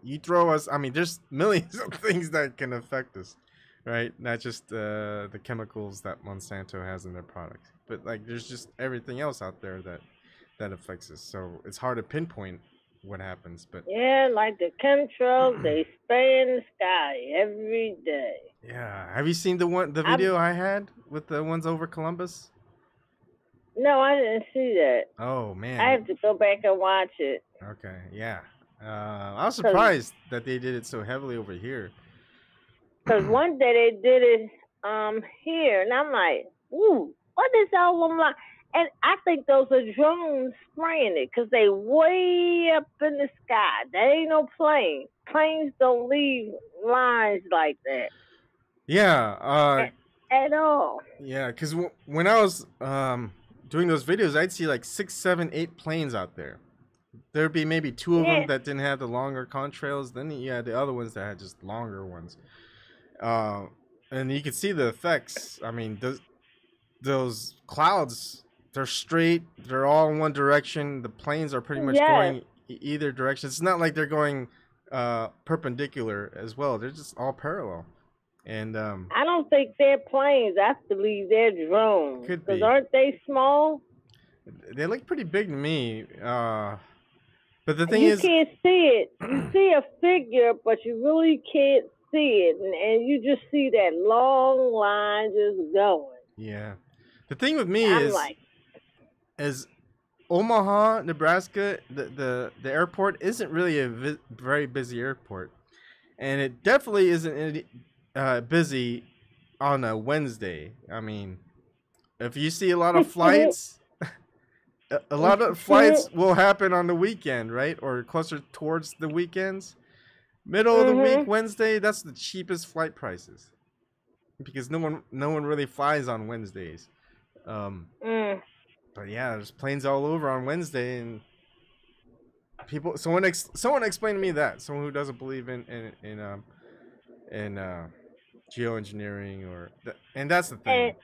you throw us. I mean, there's millions of things that can affect us, right? Not just the chemicals that Monsanto has in their products, but like there's just everything else out there that affects us. So it's hard to pinpoint what happens. But Yeah, like the chemtrails, they spray in the sky every day. yeah, have you seen the video I had with the ones over Columbus? No, I didn't see that. Oh man, I have to go back and watch it. okay, yeah. I was surprised that they did it so heavily over here. Because one day they did it here, and I'm like, ooh, what is all of them like? And I think those are drones spraying it because they way up in the sky. There ain't no plane. Planes don't leave lines like that. Yeah. At all. Yeah, because when I was doing those videos, I'd see like 6, 7, 8 planes out there. There'd be maybe 2 of them that didn't have the longer contrails. Then you had the other ones that had just longer ones. And you could see the effects. I mean, those clouds, they're straight. They're all in one direction. The planes are pretty much going either direction. It's not like they're going perpendicular as well. They're just all parallel. And I don't think they're planes. I believe they're drones. Could be. Because aren't they small? They look pretty big to me. But the thing is, you can't see it. You see a figure, but you really can't see it, and you just see that long line just going. Yeah. The thing with me is Omaha, Nebraska. The airport isn't really a very busy airport, and it definitely isn't busy on a Wednesday. I mean, if you see a lot of flights. A lot of flights will happen on the weekend, right? Or closer towards the weekends. Middle of the week, Wednesday, that's the cheapest flight prices. Because no one really flies on Wednesdays. But yeah, there's planes all over on Wednesday, and people. Someone explain to me that. Someone who doesn't believe in geoengineering and that's the thing.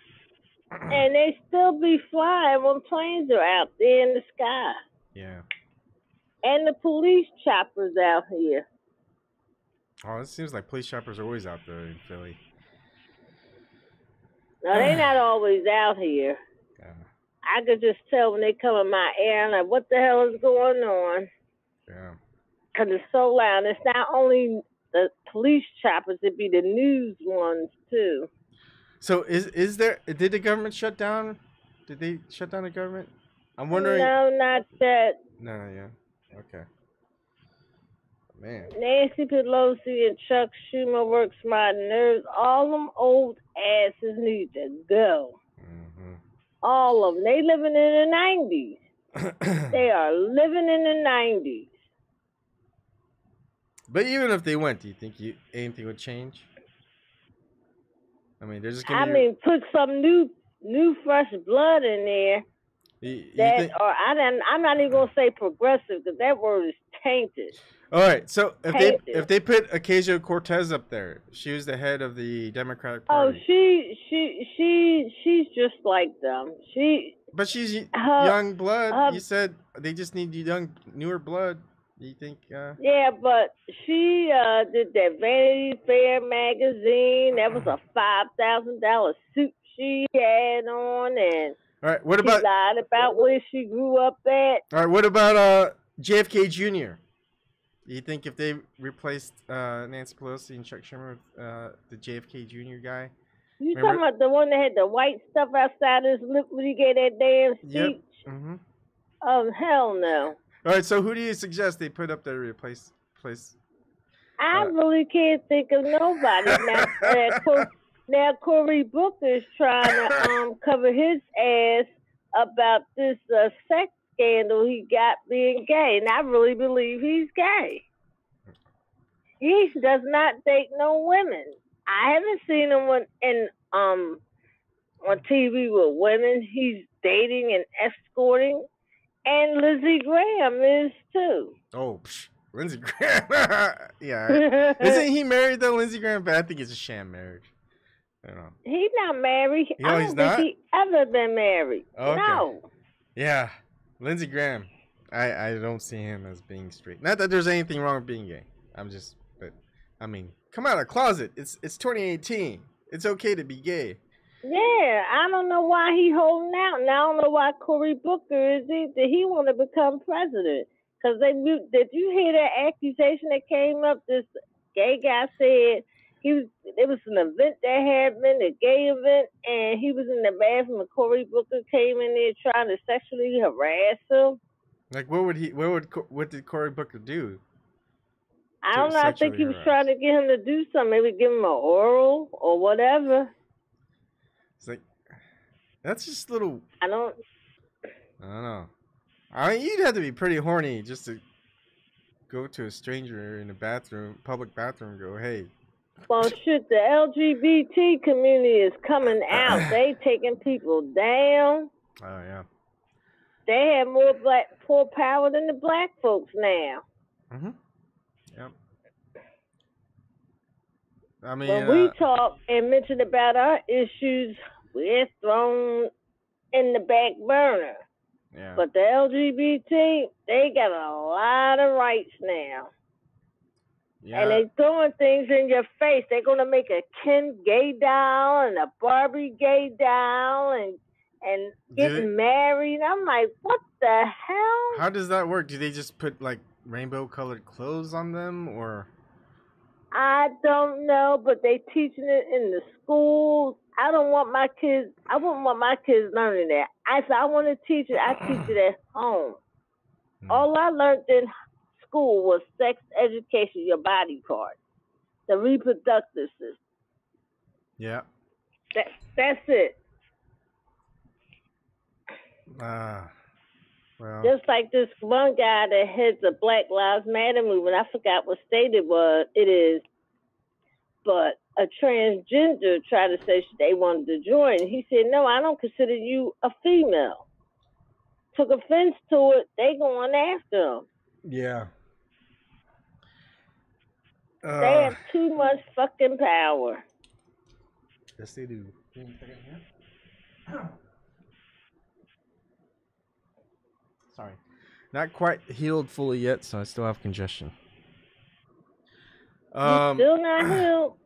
And they still be flying when planes are out there in the sky. Yeah. And the police choppers out here. Oh, it seems like police choppers are always out there in Philly. No, they're not always out here. Yeah. I could just tell when they come in my ear, I'm like, what the hell is going on? Yeah. Because it's so loud. It's not only the police choppers, it'd be the news ones, too. So is there? Did the government shut down? Did they shut down the government? I'm wondering. No, not that. No, yeah. Okay. Man. Nancy Pelosi and Chuck Schumer work my nerves. All them old asses need to go. Mm-hmm. All of them. They living in the 90s. They are living in the 90s. But even if they went, do you think anything would change? I mean, they're just gonna. Put some new fresh blood in there. I'm not even gonna say progressive because that word is tainted. All right, so if they put Ocasio-Cortez up there, she was the head of the Democratic Party. Oh, she's just like them. But she's young blood. You said they just need newer blood. Do you think? Yeah, but she did that Vanity Fair magazine. That was a $5,000 suit she had on, and all right, what about? She lied about where she grew up at. All right, what about JFK Jr.? Do you think if they replaced Nancy Pelosi and Chuck Schumer with the JFK Jr. guy? You talking about the one that had the white stuff outside his lip when he gave that damn speech? Yep. Mm-hmm. Oh, hell no. All right, so who do you suggest they put up there to replace? I really can't think of nobody. Now Cory Booker's trying to cover his ass about this sex scandal he got being gay, and I really believe he's gay. He does not date no women. I haven't seen him on TV with women. He's dating and escorting. And Lindsey Graham is too. Oh, Lindsey Graham. Yeah. Isn't he married though, Lindsey Graham? But I think it's a sham marriage. You know. He's not married. You I know, don't he's think not. he ever been married. Okay. No. Yeah, Lindsey Graham. I don't see him as being straight. Not that there's anything wrong with being gay. But I mean, come out of the closet. It's 2018. It's okay to be gay. Yeah, I don't know why he holding out, and I don't know why Cory Booker is. Did he want to become president? Because did you hear that accusation that came up? This gay guy said it was an event that happened, a gay event, and he was in the bathroom, and Cory Booker came in there trying to sexually harass him. Like, what did Cory Booker do? I don't know. I think he was trying to get him to do something. Maybe give him an oral or whatever. It's like, that's just little. I don't know. I mean, you'd have to be pretty horny just to go to a stranger in a bathroom, public bathroom, and go, "Hey." Well, shit, the LGBT community is coming out. They taking people down. Oh yeah. They have more poor power than the black folks now. Yep. I mean, when we talk and mention about our issues, we're thrown in the back burner. Yeah. But the LGBT, they got a lot of rights now. Yeah. And they throwing things in your face. They're gonna make a Ken gay doll and a Barbie gay doll and getting married. I'm like, what the hell? How does that work? Do they just put like rainbow colored clothes on them, or? I don't know, but they teaching it in the schools. I wouldn't want my kids learning that. I want to teach it. I teach it at home. All I learned in school was sex education, your body part, the reproductive system. Yeah. That's it. Well. Just like this one guy that heads the Black Lives Matter movement. I forgot what state it is, but a transgender tried to say they wanted to join. He said, "No, I don't consider you a female." Took offense to it. They going after him. Yeah. They have too much fucking power. Yes, they do. Sorry. Not quite healed fully yet, so I still have congestion. Still not healed?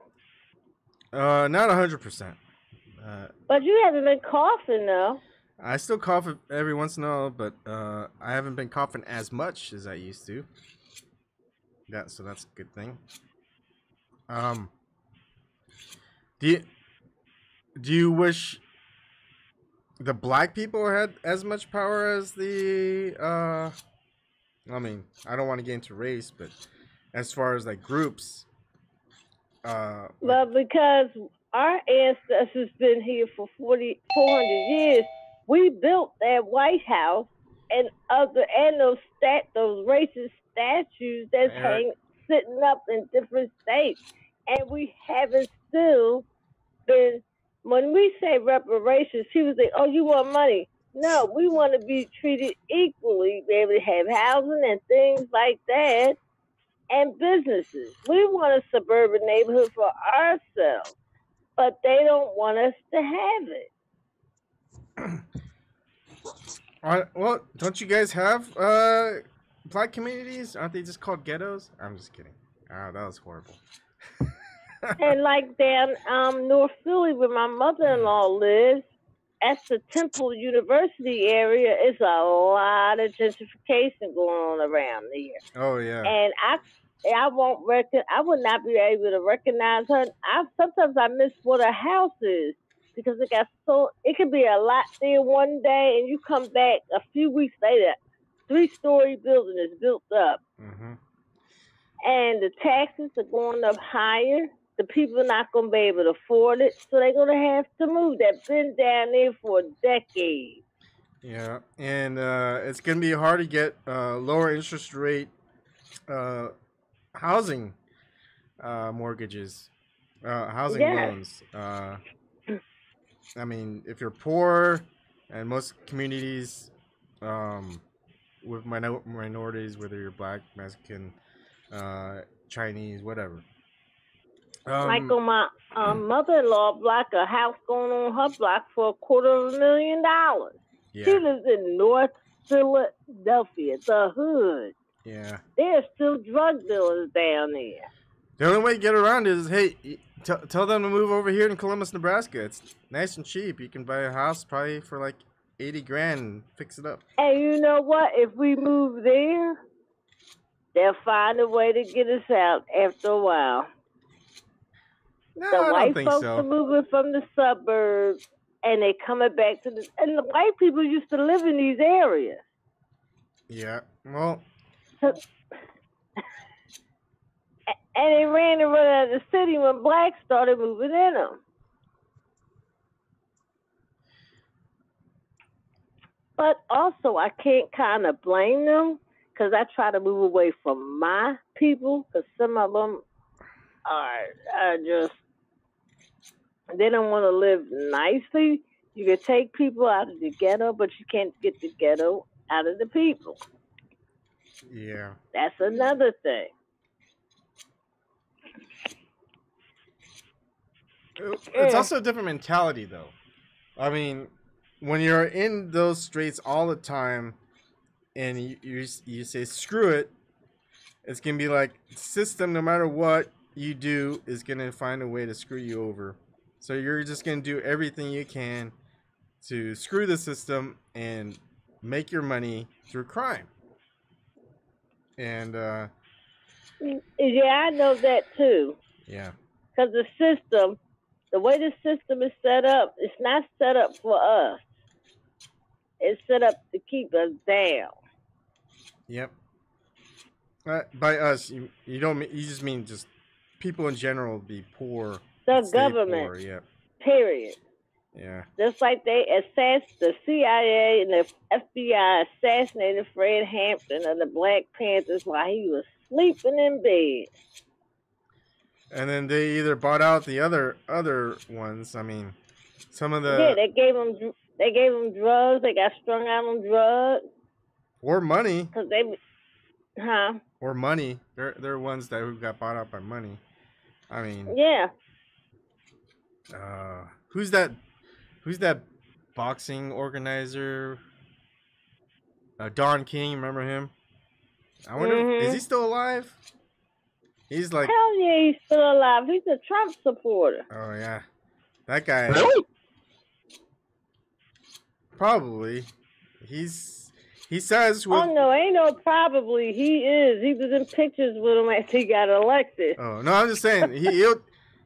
Not 100%. But you haven't been coughing, though. I still cough every once in a while, but I haven't been coughing as much as I used to. So that's a good thing. Do you wish the black people had as much power as the I mean, I don't want to get into race, but as far as like groups, well, because our ancestors been here for 400 years, we built that White House and those racist statues that's sitting up in different states, and we haven't still been. When we say reparations, people say, "Oh, you want money?" No, we want to be treated equally, be able to have housing and things like that, and businesses. We want a suburban neighborhood for ourselves, but they don't want us to have it. Well, don't you guys have black communities? Aren't they just called ghettos? I'm just kidding. Oh, that was horrible. And like down North Philly, where my mother-in-law lives, at the Temple University area, it's a lot of gentrification going on around there. Oh yeah. And I would not be able to recognize her. Sometimes I miss what her house is because it could be a lot there one day, and you come back a few weeks later, 3-story building is built up, and the taxes are going up higher. The people are not going to be able to afford it, so they're going to have to move. They've been down there for decades. Yeah, and it's going to be hard to get lower interest rate housing mortgages, housing loans. I mean, if you're poor, and most communities with minorities, whether you're black, Mexican, Chinese, whatever, Like on my mother-in-law block, a house going on her block for $250,000. Yeah. She lives in North Philadelphia, the hood. Yeah. There's still drug dealers down there. The only way to get around it is, hey, tell them to move over here in Columbus, Nebraska. It's nice and cheap. You can buy a house probably for like 80 grand and fix it up. And you know what? If we move there, they'll find a way to get us out after a while. No, The I white don't think folks so. are moving from the suburbs, and they're coming back to the. And the white people used to live in these areas. Yeah. Well. And they ran around out of the city when blacks started moving in them. But also, I can't kind of blame them because I try to move away from my people because some of them are just, they don't want to live nicely. You can take people out of the ghetto, but you can't get the ghetto out of the people. Yeah. That's another thing. It's also a different mentality, though. I mean, when you're in those streets all the time, and you say screw it, it's gonna be like system. No matter what you do, is gonna find a way to screw you over. So you're just gonna do everything you can to screw the system and make your money through crime. And yeah, I know that too. Yeah. Because the way the system is set up, it's not set up for us. It's set up to keep us down. Yep. By us, you just mean just people in general be poor. The government. Poor, yep. Period. Yeah. Just like they the CIA and the FBI assassinated Fred Hampton of the Black Panthers while he was sleeping in bed. And then they either bought out the other ones. I mean, some of the they gave them drugs. They got strung out on drugs or money. Cause they, or money. They're ones who got bought out by money. I mean, yeah. Who's that boxing organizer? Don King, remember him? I wonder, is he still alive? He's like, hell yeah, he's still alive. He's a Trump supporter. Oh yeah, that guy. Really? Probably. He says. Oh no, ain't no probably. He is. He was in pictures with him after he got elected. Oh no, I'm just saying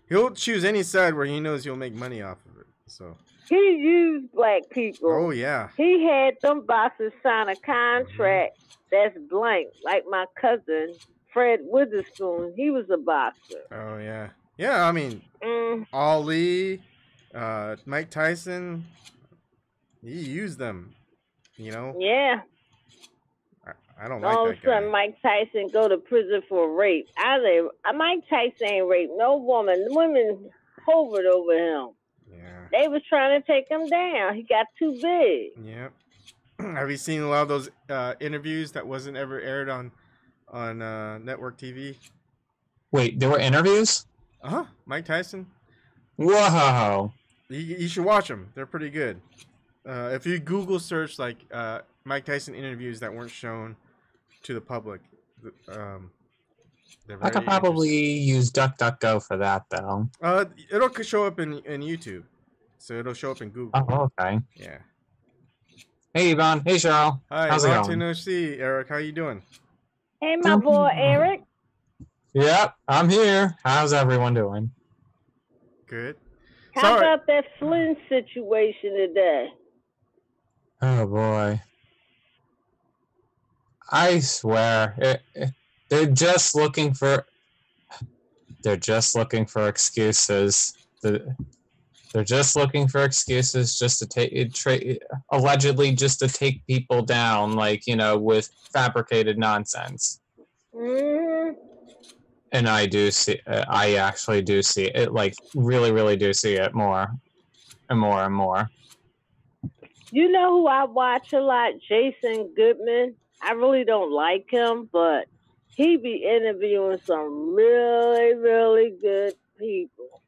he'll choose any side where he knows he'll make money off of it. So. He used black people. Oh yeah. He had them boxers sign a contract that's blank, like my cousin. Fred Witherspoon, he was a boxer. Oh yeah, yeah. I mean, Ali, Mike Tyson, he used them. You know. Yeah. I don't like all that of a sudden, guy. Mike Tyson go to prison for rape. Mike Tyson ain't raped no woman. Women hovered over him. Yeah. They was trying to take him down. He got too big. Yeah. Have you seen a lot of those interviews that wasn't ever aired on network TV? Wait, there were interviews? Mike Tyson. Whoa. You should watch them. They're pretty good. If you Google search like Mike Tyson interviews that weren't shown to the public, I could probably use DuckDuckGo for that though. It'll show up in YouTube, so it'll show up in Google. Oh, okay. Yeah. Hey, Ebon. Hey, Cheryl. Hi, how's it long going? to no see, Eric. How you doing? Hey, my boy Eric. Yep, I'm here. How's everyone doing? Good. How about that Flynn situation today? Oh boy. I swear, they're just looking for excuses. They're just looking for excuses just to allegedly just to take people down, like, you know, with fabricated nonsense. Mm-hmm. And I actually do see it, like, really, really do see it more and more and more. You know who I watch a lot? Jason Goodman. I really don't like him, but he be interviewing some really, really good people.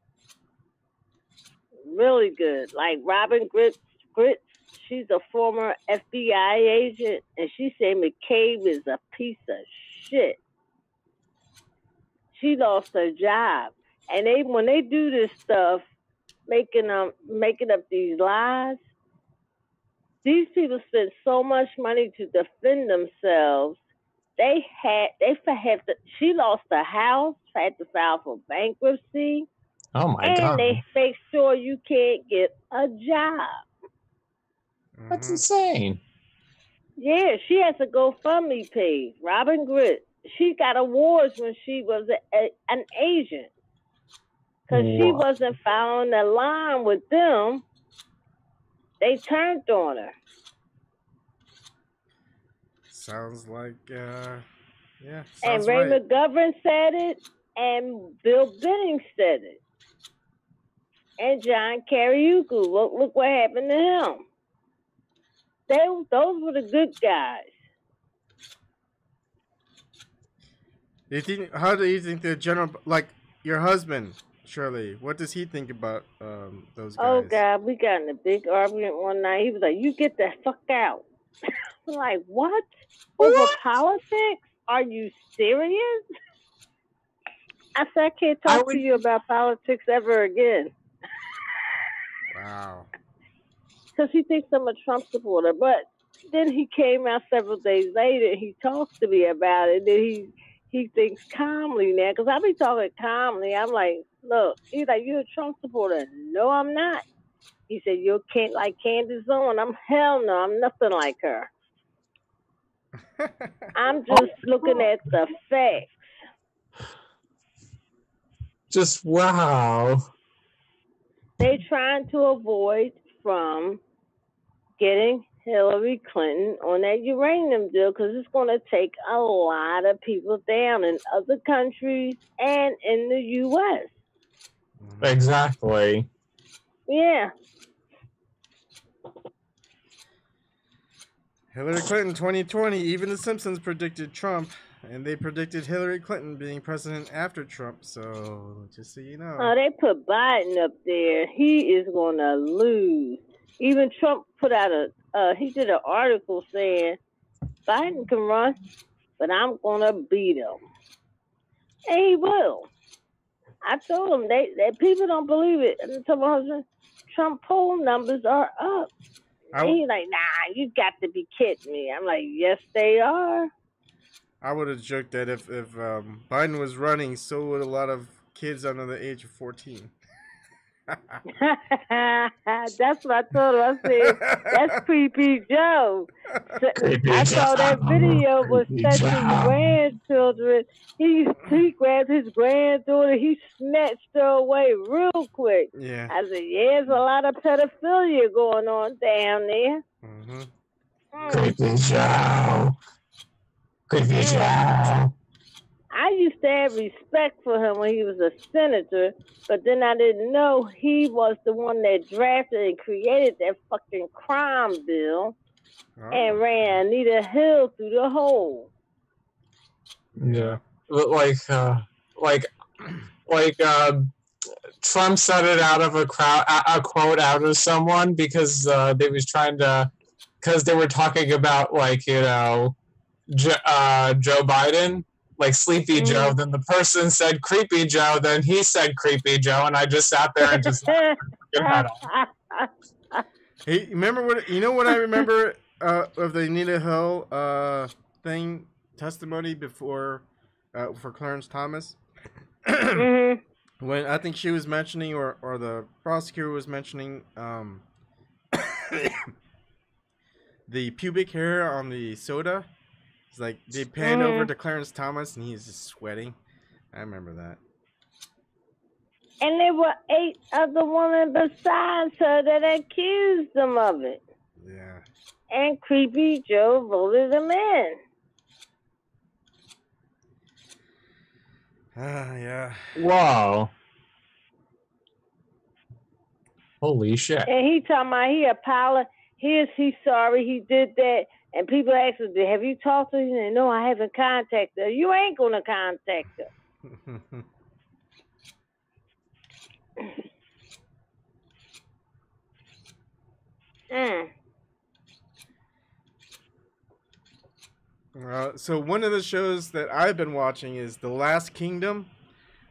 Really good. Like Robin Grits, she's a former FBI agent, and she said McCabe is a piece of shit. She lost her job, and when they do this stuff, making up these lies, these people spend so much money to defend themselves. She lost her house, had to file for bankruptcy. Oh my and god. they make sure you can't get a job. That's insane. Yeah, she has a GoFundMe page. Robin Grit. She got awards when she was an agent. Because she wasn't following the line with them. They turned on her. Sounds like, yeah. And Ray McGovern said it, and Bill Benning said it. And John Kariuki. Look what happened to him. Those were the good guys. How do you think the general, like your husband, Shirley, what does he think about those guys? Oh, God, we got in a big argument one night. He was like, you get the fuck out. I'm like, what? Over politics? Are you serious? I said, I can't talk to you about politics ever again. Wow. Because he thinks I'm a Trump supporter. But then he came out several days later and he talks to me about it. Then he thinks calmly now. Because I be talking calmly. I'm like, look, he's like, you're a Trump supporter. No, I'm not. He said, you can't like Candace Owen. Hell no, I'm nothing like her. I'm just looking at the facts. Just wow. They trying to avoid from getting Hillary Clinton on that uranium deal because it's going to take a lot of people down in other countries and in the U.S. Exactly. Yeah. Hillary Clinton 2020, even the Simpsons predicted Trump, and they predicted Hillary Clinton being president after Trump, so just so you know. Oh, they put Biden up there. He is going to lose. Even Trump put out he did an article saying, Biden can run, but I'm going to beat him. And he will. I told him, that people don't believe it. And I told my husband, Trump poll numbers are up. And he's like, nah, you got to be kidding me. I'm like, yes, they are. I would have joked that if Biden was running, so would a lot of kids under the age of 14. That's what I told him. I said, that's Creepy Joe. I saw that video with touching grandchildren. He grabbed his granddaughter. He snatched her away real quick. Yeah. I said, yeah, there's a lot of pedophilia going on down there. Creepy Joe. Creepy Joe. I used to have respect for him when he was a senator, but then I didn't know he was the one that drafted and created that fucking crime bill and ran Anita Hill through the hole. Yeah. Trump said it out of a quote out of someone because they were talking about Joe Biden. Like Sleepy Joe, then the person said Creepy Joe, then he said Creepy Joe, and I just sat there and just Hey, remember what I remember of the Anita Hill testimony before for Clarence Thomas? When I think she was mentioning or the prosecutor was mentioning the pubic hair on the soda. It's like they panned over to Clarence Thomas and he's just sweating. I remember that. And there were 8 other women besides her that accused them of it. Yeah. And Creepy Joe voted them in. Yeah. Wow. Holy shit. And he talking about he apologized. He's sorry he did that. And people ask him, have you talked to her? He said, no, I haven't contacted her. You ain't going to contact her. So one of the shows that I've been watching is The Last Kingdom.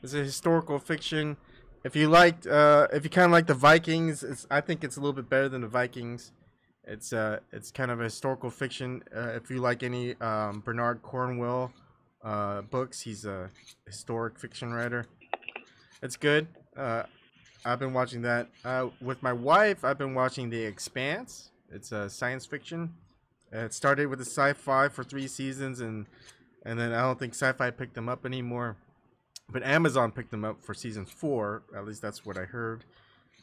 It's a historical fiction. If you liked, if you kind of like the Vikings, I think it's a little bit better than the Vikings. It's kind of a historical fiction. If you like any Bernard Cornwell books, he's a historic fiction writer. It's good. I've been watching that with my wife. I've been watching The Expanse. It's a science fiction. It started with the sci-fi for 3 seasons, and then I don't think sci-fi picked them up anymore. But Amazon picked them up for season 4. At least that's what I heard.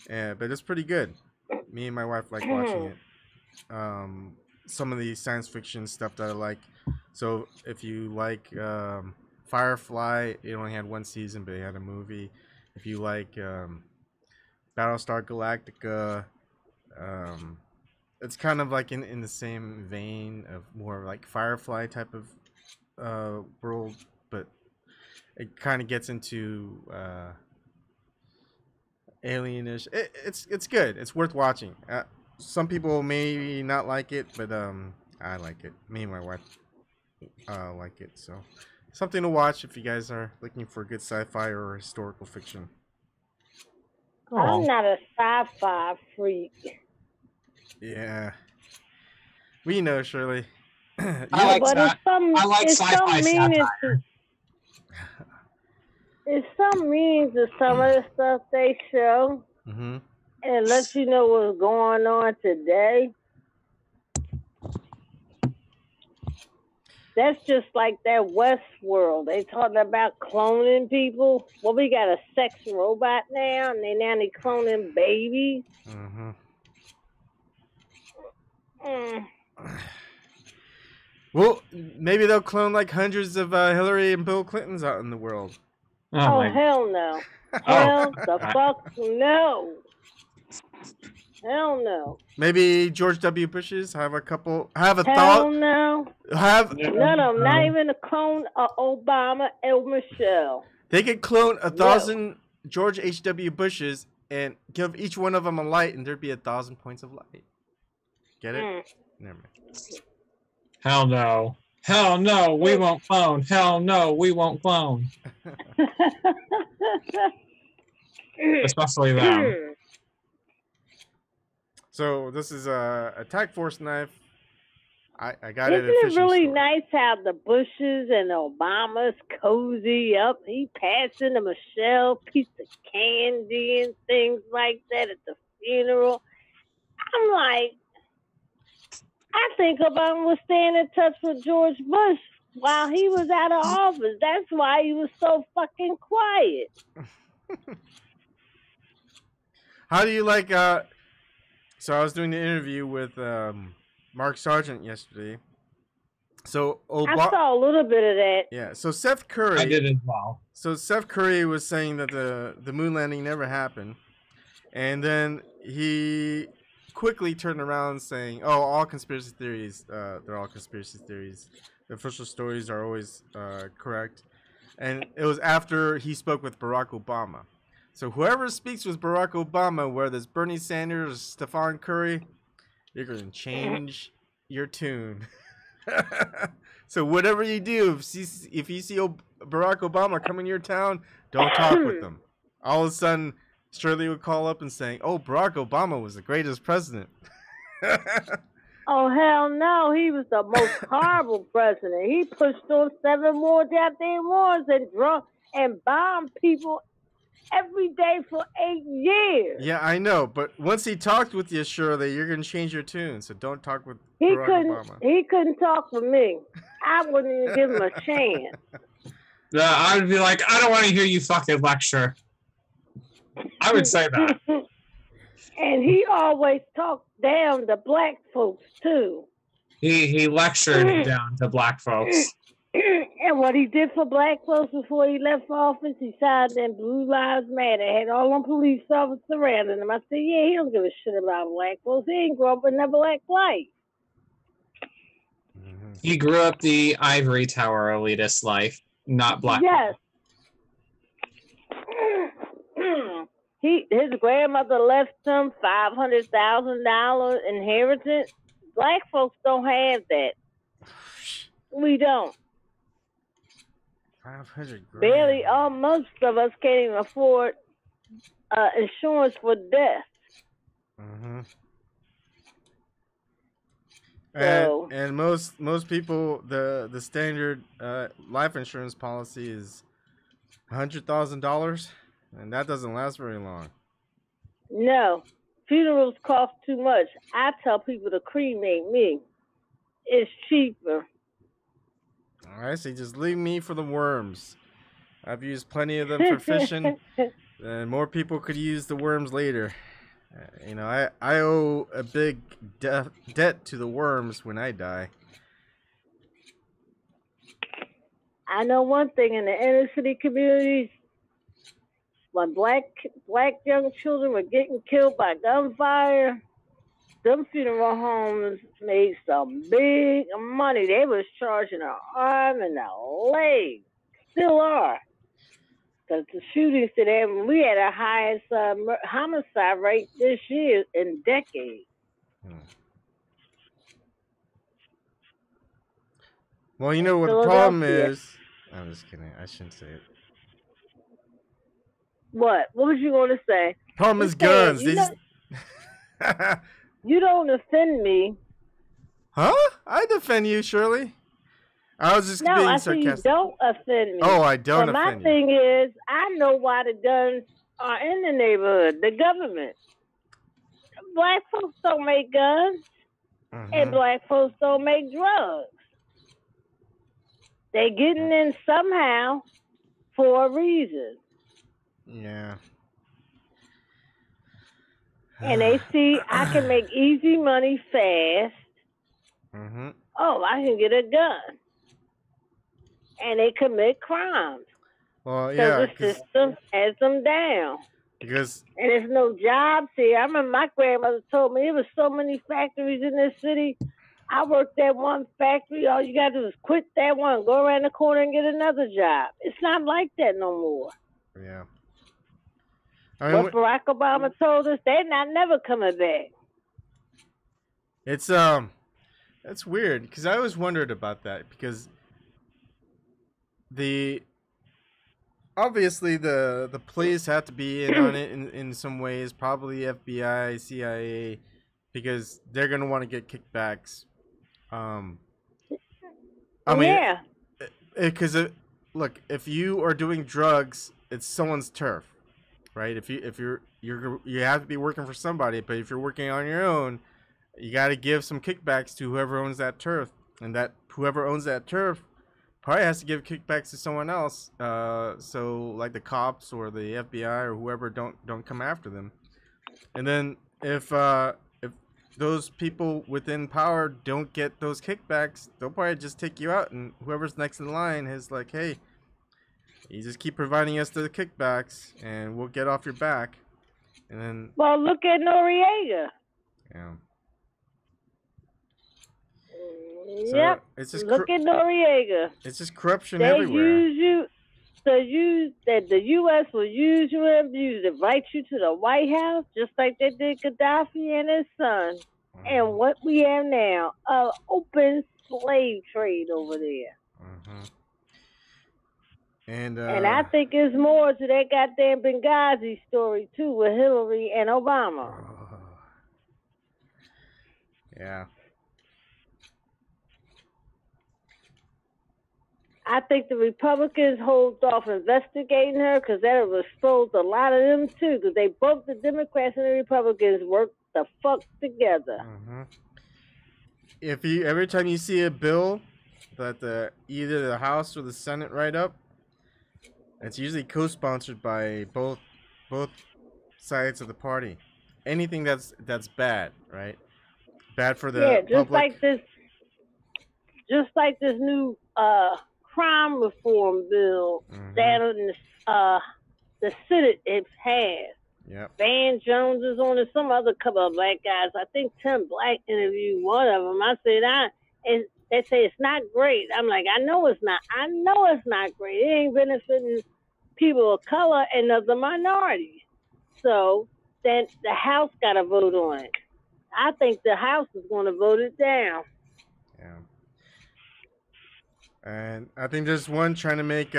But it's pretty good. Me and my wife like watching it. Some of the science fiction stuff that I like. So if you like Firefly, it only had 1 season, but it had a movie. If you like Battlestar Galactica, it's kind of like in the same vein of more like Firefly type of world, but it kind of gets into alienish. It's good. It's worth watching. Some people may not like it, but I like it. Me and my wife like it. So something to watch if you guys are looking for good sci-fi or historical fiction. I'm not a sci-fi freak. Yeah, we know, Shirley. I like sci-fi satire. It's some meaning to some of the stuff they show, and it lets you know what's going on today. That's just like that Westworld. They talking about cloning people. Well, we got a sex robot now, and they cloning babies. Well, maybe they'll clone like hundreds of Hillary and Bill Clintons out in the world. Oh hell no! Hell the fuck no! Hell no! Maybe George W. Bush's have a thought. No. None of them. Not even a clone of Obama or Michelle. They could clone 1,000 George H.W. Bushes and give each one of them a light, and there'd be 1,000 points of light. Get it? Never mind. Hell no. Hell no, we won't clone. Hell no, we won't clone. Especially them. So this is a Attack Force knife. I got it. Isn't it really nice how the Bushes and Obamas cozy up? He passing to Michelle piece of candy and things like that at the funeral. I'm like, I think Obama was staying in touch with George Bush while he was out of office. That's why he was so fucking quiet. How do you like? So I was doing the interview with Mark Sargent yesterday. So I saw a little bit of that. Yeah. So Seth Curry. I did as well. So Seth Curry was saying that the moon landing never happened, and then he quickly turned around saying, "Oh, all conspiracy theories. They're all conspiracy theories. The official stories are always correct." And it was after he spoke with Barack Obama. So whoever speaks with Barack Obama, whether it's Bernie Sanders or Stephen Curry, you're going to change your tune. So whatever you do, if you see Barack Obama coming to your town, don't talk with them. All of a sudden, Shirley would call up and say, "Oh, Barack Obama was the greatest president." Oh, hell no. He was the most horrible president. He pushed on 7 more goddamn wars and drunk and bombed people every day for 8 years. Yeah, I know. But once he talked with you, Shirley, you're going to change your tune. So don't talk with Barack Obama. He couldn't talk for me. I wouldn't even give him a chance. Yeah, I would be like, I don't want to hear you fucking lecture. I would say that. And he always talked down to black folks, too. He lectured down to black folks. And what he did for black folks before he left office, he signed them Blue Lives Matter. Had all them police officers surrounding him. I said, yeah, he don't give a shit about black folks. He ain't grow up in a black life. He grew up the ivory tower elitist life, not black. Yes. his grandmother left him $500,000 inheritance. Black folks don't have that. We don't. 500 grand. Barely, most of us can't even afford insurance for death. Mm-hmm. So, and most people, the standard life insurance policy is $100,000, and that doesn't last very long. no, funerals cost too much. I tell people to cremate me. It's cheaper. All right, so just leave me for the worms. I've used plenty of them for fishing, and more people could use the worms later. You know, I owe a big debt to the worms when I die. I know one thing in the inner city communities, when black young children were getting killed by gunfire, them funeral homes made some big money. They was charging an arm and a leg. Still are. Because the shootings today, we had our highest homicide rate this year in decades. Well, you know what the problem is. I'm just kidding. I shouldn't say it. What? What was you going to say? Problem is guns. You don't offend me. Huh? I defend you, Shirley. I was just being sarcastic. No, I see you don't offend me. Oh, I don't offend you. My thing is, I know why the guns are in the neighborhood. The government. Black folks don't make guns. And black folks don't make drugs. They getting in somehow for a reason. Yeah. And they see I can make easy money fast. Oh, I can get a gun. And they commit crimes. Well, yeah. The system has them down. And there's no jobs here. I remember my grandmother told me there was so many factories in this city. I worked at one factory. All you got to do is quit that one, go around the corner and get another job. It's not like that no more. Yeah. What Barack Obama told us, they're not never coming back. It's that's weird because I always wondered about that because obviously the police have to be in on it in some ways, probably FBI, CIA, because they're gonna want to get kickbacks. Because look, if you are doing drugs, it's someone's turf, right? If you have to be working for somebody, but if you're working on your own, you got to give some kickbacks to whoever owns that turf, and that whoever owns that turf probably has to give kickbacks to someone else. So like the cops or the FBI or whoever don't come after them, and then if those people within power don't get those kickbacks, they'll probably just take you out, and whoever's next in line is like, hey, you just keep providing us the kickbacks and we'll get off your back. And then, well, look at Noriega. Yeah. So yep. It's just look at Noriega. It's just corruption everywhere. Use you. That the U.S. will use you and abuse it, invite you to the White House, just like they did Gaddafi and his son. And what we have now, an open slave trade over there. And I think it's more to that goddamn Benghazi story, too, with Hillary and Obama. Yeah. I think the Republicans hold off investigating her because that would expose a lot of them too. Because they both, the Democrats and the Republicans, work the fuck together. If you every time you see a bill that either the House or the Senate write up, it's usually co-sponsored by both sides of the party. Anything that's bad, right? Bad for the public. Just like this new crime reform bill that the Senate has passed. Yep. Van Jones is on it, some other couple of black guys. I think Tim Black interviewed one of them. I said, and they say it's not great. I'm like, I know it's not. I know it's not great. It ain't benefiting people of color and of the minorities. so, then the House got to vote on it. I think the House is going to vote it down. Yeah. And I think there's one trying to make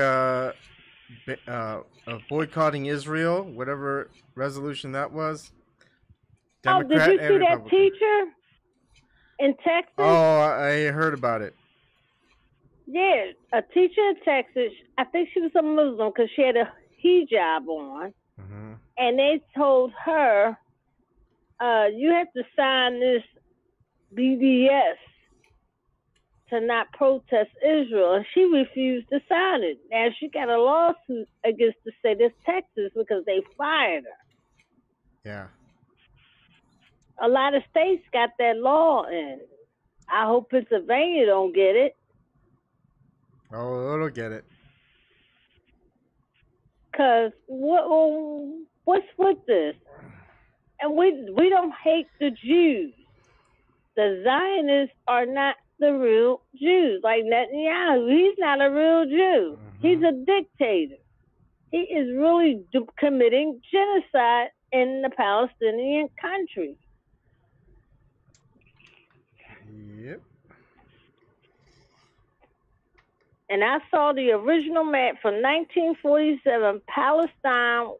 boycotting Israel, whatever resolution that was. Democrat did you see that Republican. teacher in Texas? Oh, I heard about it. Yeah, a teacher in Texas. I think she was a Muslim because she had a hijab on, and they told her, "You have to sign this BDS to not protest Israel," and she refused to sign it. Now she got a lawsuit against the state of Texas because they fired her. Yeah. A lot of states got that law in. I hope Pennsylvania don't get it. Oh, it'll get it. Cause what's with this? And we don't hate the Jews. The Zionists are not the real Jews. Like Netanyahu, he's not a real Jew. He's a dictator. He is really committing genocide in the Palestinian country. Yep. And I saw the original map from 1947, Palestine.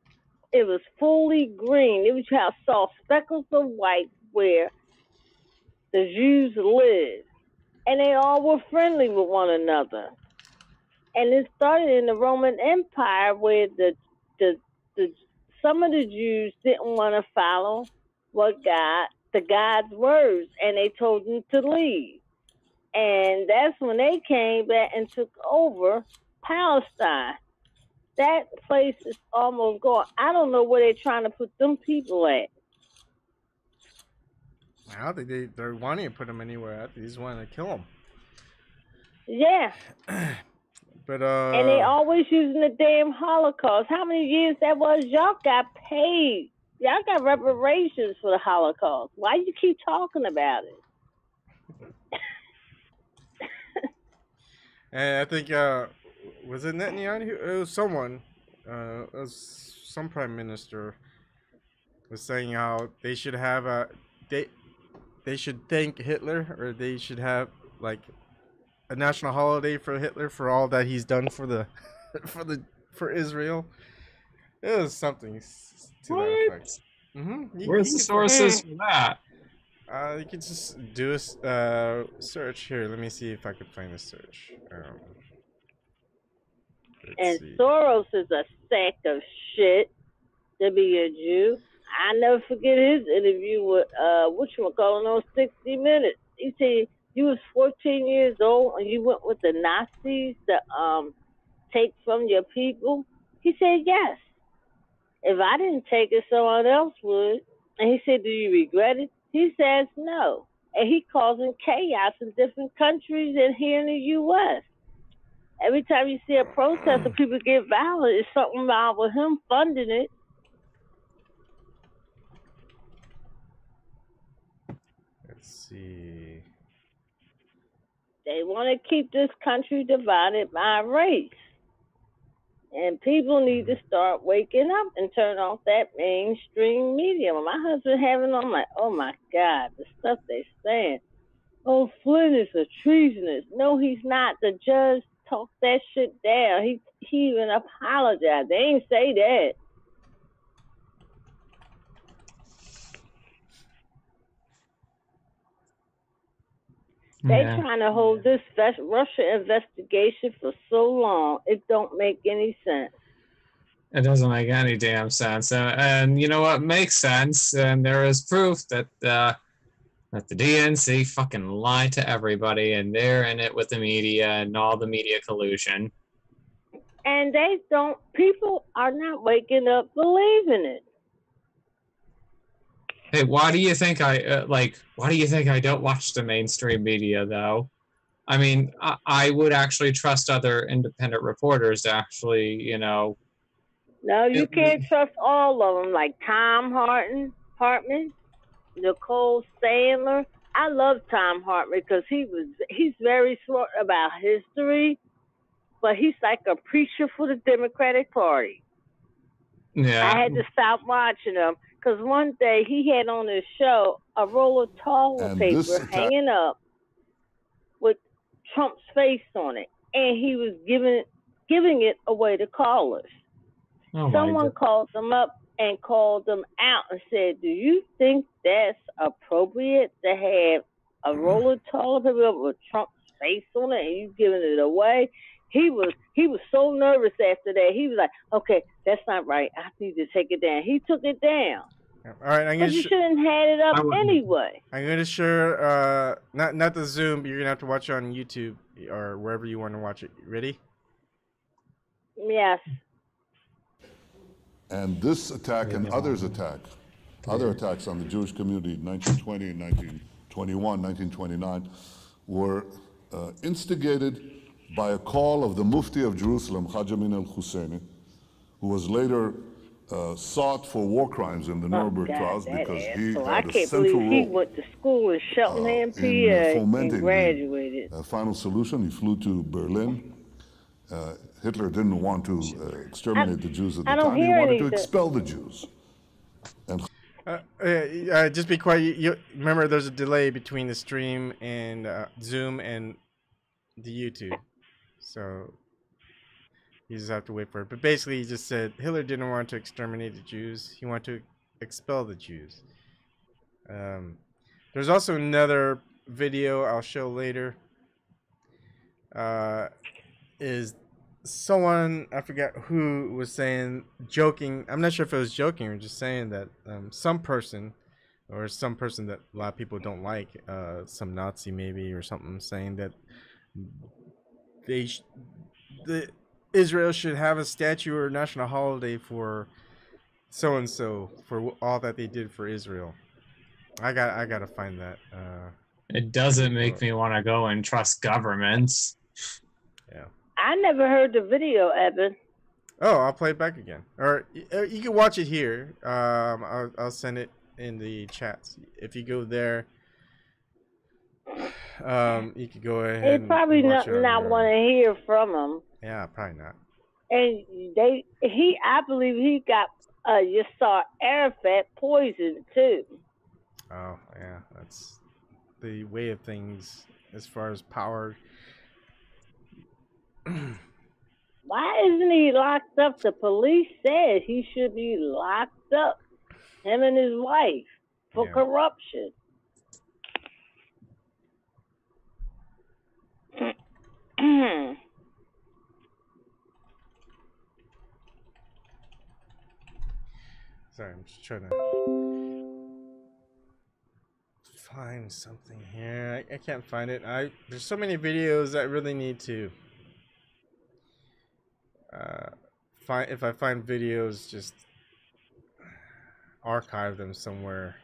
It was fully green. It was how I saw speckles of white where the Jews lived. And they all were friendly with one another. And it started in the Roman Empire where some of the Jews didn't want to follow God's words, and they told them to leave. And that's when they came back and took over Palestine. That place is almost gone. I don't know where they're trying to put them people at. I don't think they're wanting to put them anywhere. I think they just want to kill them. Yeah. But and they always using the damn Holocaust. How many years that was? Y'all got paid. Y'all got reparations for the Holocaust. Why you keep talking about it? And I think was it Netanyahu? It was someone. It was some prime minister was saying how they should have they should thank Hitler, or they should have like a national holiday for Hitler for all that he's done for the for Israel. It was something to that effect. Where's the sources for that? You can just do a search here. Let me see if I can find a search. And Soros is a sack of shit to be a Jew. I never forget his interview with whatchamacallit on 60 Minutes. He said you was 14 years old and you went with the Nazis to take from your people. He said yes. If I didn't take it, someone else would. And he said, do you regret it? He says no. And he causing chaos in different countries and here in the U.S. Every time you see a protest and people get violent, it's something wrong with him funding it. Let's see. They want to keep this country divided by race. And people need to start waking up and turn off that mainstream media. When my husband having on, I'm like, oh my God, the stuff they saying. Oh, Flynn is a treasonous. No, he's not. The judge talked that shit down. He even apologized. They ain't say that. They trying to hold this Russia investigation for so long. It don't make any sense. It doesn't make any damn sense. And you know what makes sense? And there is proof that the DNC fucking lied to everybody, and they're in it with the media and all the media collusion. And they don't. People are not waking up believing it. Hey, why do you think why do you think I don't watch the mainstream media, though? I mean, I would actually trust other independent reporters to actually, you know. No, you can't trust all of them, like Tom Hartman, Nicole Sandler. I love Tom Hartman because he's very smart about history, but he's like a preacher for the Democratic Party. Yeah. I had to stop watching him because one day he had on his show a roll of toilet paper hanging up with Trump's face on it, and he was giving it away to callers. Oh, Someone called him up and called him out and said, "Do you think that's appropriate to have a roll of toilet paper with Trump's face on it and you giving it away?" He was so nervous after that. He was like, "Okay, that's not right. I need to take it down." He took it down. All right, Because you shouldn't have had it up anyway. I'm gonna share not the Zoom, but you're gonna have to watch it on YouTube or wherever you want to watch it. Ready? Yes. And this attack and other attacks on the Jewish community in 1920 and 1921, 1929 were instigated by a call of the Mufti of Jerusalem, Haj Amin al-Husseini, who was later sought for war crimes in the Nuremberg trials because he had a central role. He went to school in Cheltenham, PA, and graduated. The final solution, he flew to Berlin. Hitler didn't want to exterminate the Jews at the time. He wanted to expel the Jews. And just be quiet. You remember, there's a delay between the stream and Zoom and the YouTube, so you just have to wait for it. But basically, he just said Hitler didn't want to exterminate the Jews. He wanted to expel the Jews. There's also another video I'll show later. Is someone, I forgot who, was saying, joking, I'm not sure if it was joking or just saying that some person that a lot of people don't like, some Nazi maybe or something, saying that Israel should have a statue or national holiday for so and so for all that they did for Israel. I gotta find that. It doesn't make me want to go and trust governments. Yeah. I never heard the video, Evan. Oh, I'll play it back again, or you can watch it here. I'll send it in the chats. If you go there, you could go ahead. They probably not want to hear from him. Yeah, probably not. And I believe he got Yasser Arafat poisoned too. Oh yeah, that's the way of things as far as power. Why isn't he locked up? The police said he should be locked up, him and his wife, for corruption. Sorry, I'm just trying to find something here. I can't find it. There's so many videos I really need to if I find videos, just archive them somewhere.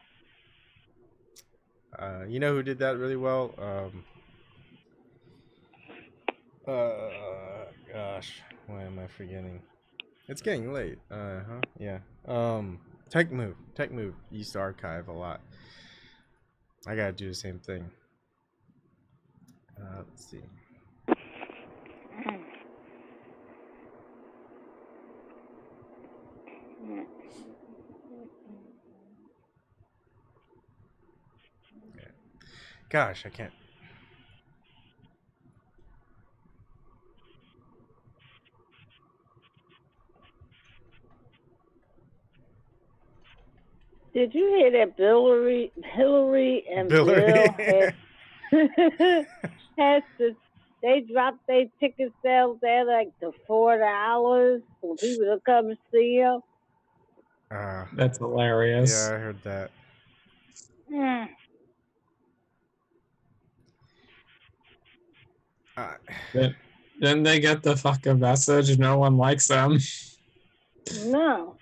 You know who did that really well? Gosh, why am I forgetting? It's getting late. Yeah. Tech Move used to archive a lot. I gotta do the same thing. Let's see. Yeah. Gosh, I can't. Did you hear that Hillary and Bill they dropped their ticket sales there like to $4 for people to come and see them? That's hilarious. Yeah, I heard that. Then they get the fucking message. No one likes them. No.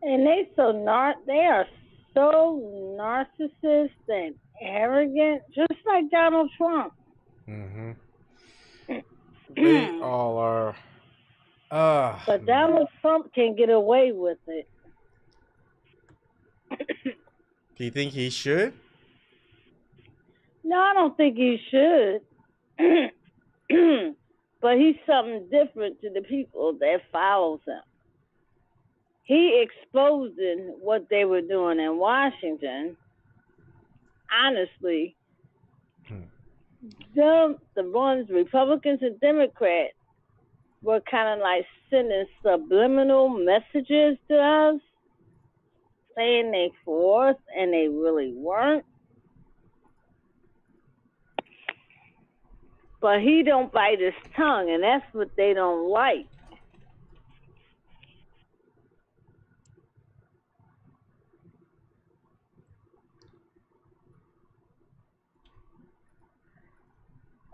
And they are so narcissist and arrogant, just like Donald Trump. Mm-hmm. They all are. But Donald Trump can get away with it. Do you think he should? No, I don't think he should. But he's something different to the people that follows him. he exposing what they were doing in Washington. Honestly, the ones, Republicans and Democrats, were kind of like sending subliminal messages to us, saying they for us, and they really weren't. But he don't bite his tongue, and that's what they don't like.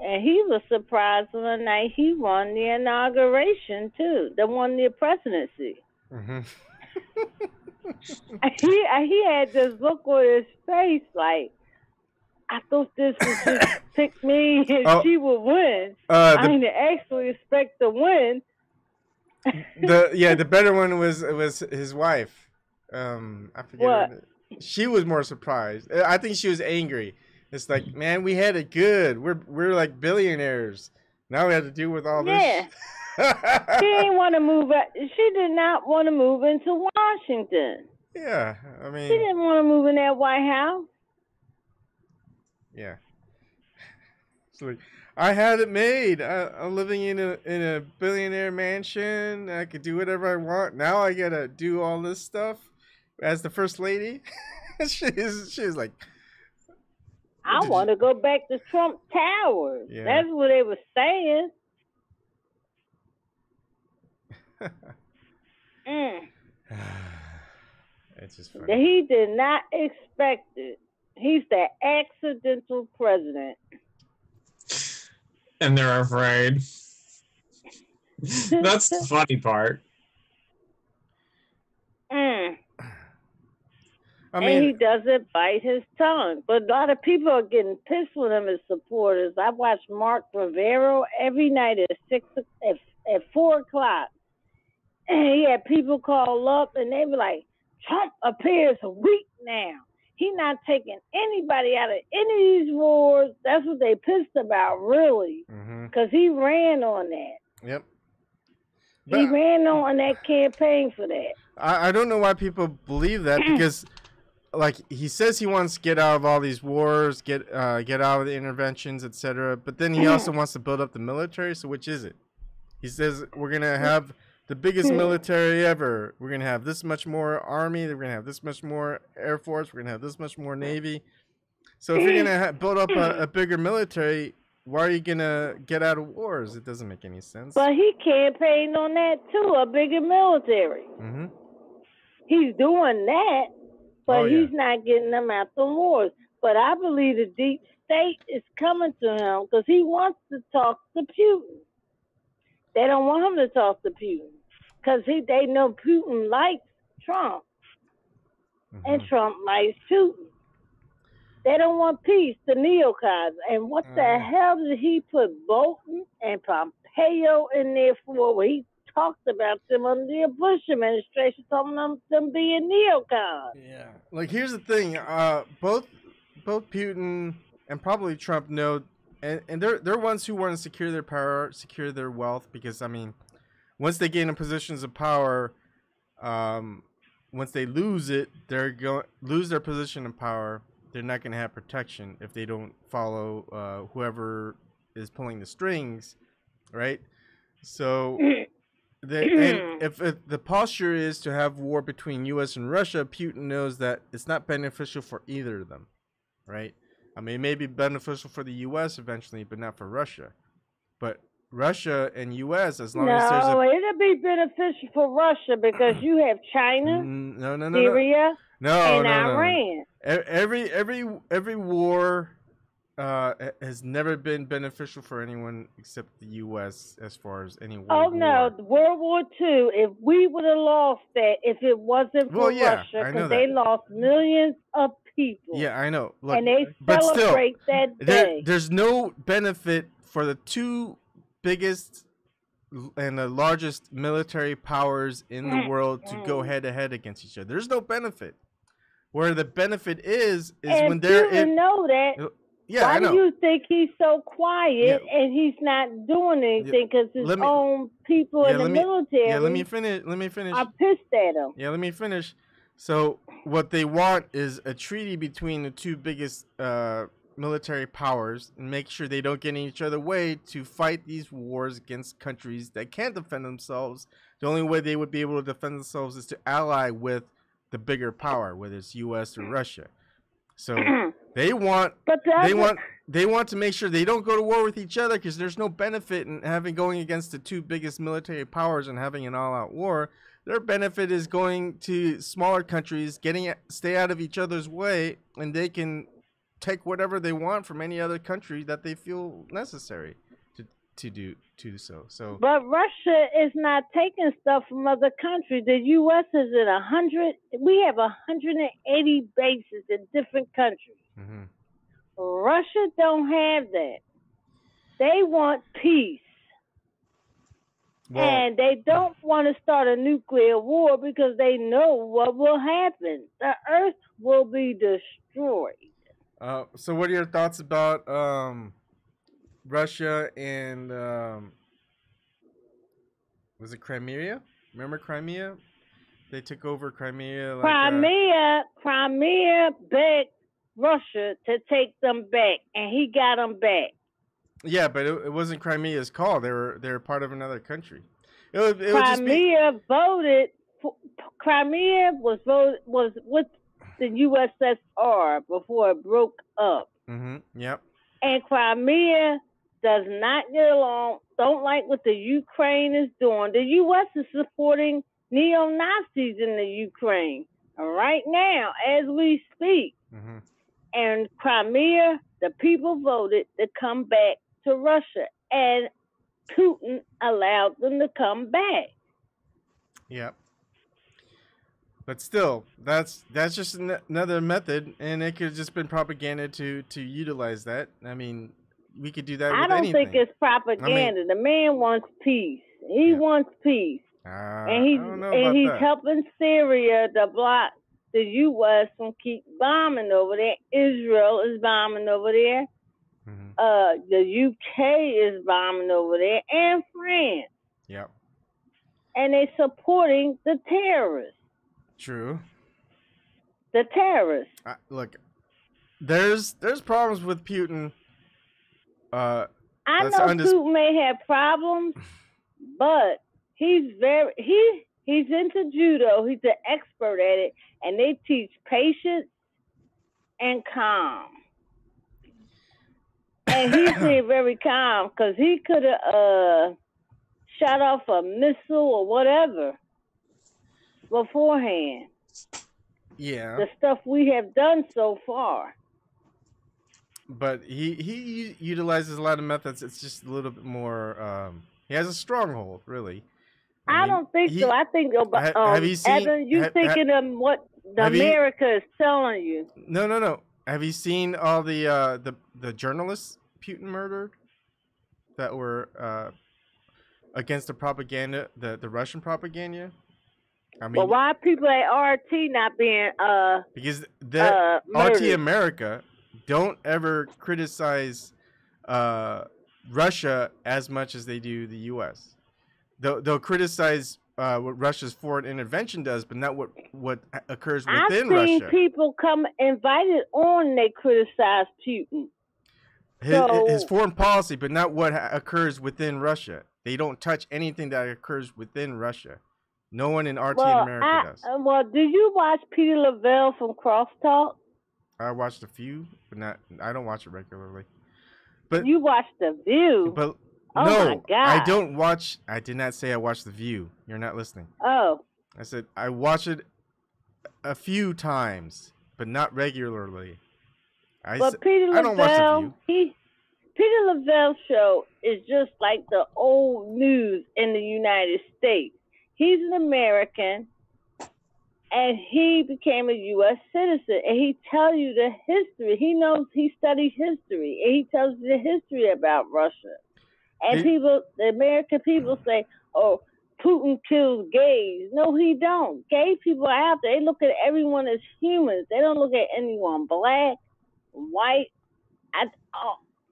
And he was surprised on the night he won the inauguration too. They won the presidency. Mm-hmm. he had this look on his face like, I thought this was just pick me and she would win. I didn't actually expect to win. The better one was his wife. I forget what? She was more surprised. I think she was angry. It's like, man, we had it good. We're like billionaires. Now we have to deal with all this. Yeah. She didn't want to move. She did not want to move into Washington. Yeah, I mean, she didn't want to move in that White House. Yeah. It's like, I had it made. I'm living in a billionaire mansion. I could do whatever I want. Now I gotta do all this stuff as the first lady. she's like, I want to go back to Trump Towers. Yeah. That's what they were saying. It's just funny. He did not expect it. He's the accidental president. And they're afraid. That's the funny part. I mean, and he doesn't bite his tongue. But a lot of people are getting pissed with him as supporters. I watch Mark Rivero every night at 4 o'clock. And he had people call up and they were like, Trump appears weak now. He's not taking anybody out of any of these wars. That's what they pissed about, really. Because he ran on that. Yep. He ran on that campaign for that. I don't know why people believe that, because like he says he wants to get out of all these wars, get out of the interventions, etc. But then he also wants to build up the military. So which is it? He says we're gonna have the biggest military ever. We're gonna have this much more army. We're gonna have this much more air force. We're gonna have this much more navy. So if you're gonna build up a bigger military, why are you gonna get out of wars? It doesn't make any sense. But he campaigned on that too, a bigger military. He's doing that, but he's not getting them out the wars. But I believe the deep state is coming to him because he wants to talk to Putin. They don't want him to talk to Putin because they know Putin likes Trump, and Trump likes Putin. They don't want peace, the neocons. And what the hell did he put Bolton and Pompeo in there for? Where he talked about them under the Bush administration, talking about them being neocons. Yeah. Like, here's the thing. Both Putin and probably Trump know, and they're ones who want to secure their power, secure their wealth, because, I mean, once they gain in positions of power, once they lose it, they're going lose their position of power. They're not going to have protection if they don't follow whoever is pulling the strings, right? So, if the posture is to have war between U.S. and Russia, Putin knows that it's not beneficial for either of them, right? I mean, it may be beneficial for the U.S. eventually, but not for Russia. But Russia and U.S., as long as there's it'll be beneficial for Russia because you have China, Syria, and Iran. Every war has never been beneficial for anyone except the U.S. as far as any war. No, World War II. If we would have lost that, if it wasn't for Russia, because they lost millions of people. Yeah, I know. Look, and they celebrate that day. There's no benefit for the two biggest and the largest military powers in the world to go head to head against each other. There's no benefit. Where the benefit is and when they're know that. Yeah, Why I know. do you think he's so quiet Yeah. and he's not doing anything? Because his Let me. own people Yeah, in the military let me finish. Let me finish. are pissed at him. Yeah, let me finish. So what they want is a treaty between the two biggest military powers and make sure they don't get in each other's way to fight these wars against countries that can't defend themselves. The only way they would be able to defend themselves is to ally with the bigger power, whether it's U.S. or Russia. So they want they want to make sure they don't go to war with each other, because there's no benefit in having going against the two biggest military powers and having an all-out war. Their benefit is going to smaller countries, stay out of each other's way, and they can take whatever they want from any other country that they feel necessary to do so. So, but Russia is not taking stuff from other countries. The U.S. is at 100. We have 180 bases in different countries. mm-hmm. Russia don't have that. They want peace. Well, and they don't want to start a nuclear war because they know what will happen. The earth will be destroyed. So what are your thoughts about Russia and was it Crimea? Remember Crimea? They took over Crimea. Crimea begged Russia to take them back, and he got them back. Yeah, but it wasn't Crimea's call. They were part of another country. Crimea voted. Crimea was with the USSR before it broke up. Mm-hmm. Yep. And Crimea does not get along. Don't like what the Ukraine is doing. The U.S. is supporting neo-Nazis in the Ukraine right now as we speak. Mm-hmm. And Crimea, the people voted to come back to Russia, and Putin allowed them to come back. Yep. But still, that's just another method, and it could have just been propaganda to utilize that. I mean, we could do that with anything. I don't think it's propaganda. The man wants peace. He wants peace. And he's helping Syria to block the U.S. from keep bombing over there. Israel is bombing over there. Mm-hmm. The U.K. is bombing over there, and France. Yep. And they're supporting the terrorists. True. The terrorists. Look, there's problems with Putin. I know Putin may have problems, but he's into judo. He's an expert at it, and they teach patience and calm. And he's being very calm because he could have shot off a missile or whatever beforehand. Yeah. The stuff we have done so far. But he utilizes a lot of methods. It's just a little bit more. He has a stronghold, really. I don't think so. I think have you seen? Evan, you thinking of what America is telling you? No. Have you seen all the journalists Putin murdered that were against the propaganda, the Russian propaganda? I mean, well, why are people at RT not being because RT America don't ever criticize Russia as much as they do the U.S. They'll criticize what Russia's foreign intervention does, but not what occurs within Russia. I've seen people come invited on, they criticize Putin. His foreign policy, but not what occurs within Russia. They don't touch anything that occurs within Russia. No one in RT America does. Well, do you watch Peter Lavelle from Crosstalk? I watched a few, but I don't watch it regularly. But you watch The View. But oh no, my God. I don't watch. I did not say I watched The View. You're not listening. Oh. I said I watch it a few times, but not regularly. But Peter Lavelle, I don't watch The View. Peter Lavelle's show is just like the old news in the United States. He's an American, and he became a U.S. citizen, and he tells you the history. He studies history, and he tells you the history about Russia. And the American people say, oh, Putin kills gays. No, he don't. Gay people are out there. They look at everyone as humans. They don't look at anyone black, white,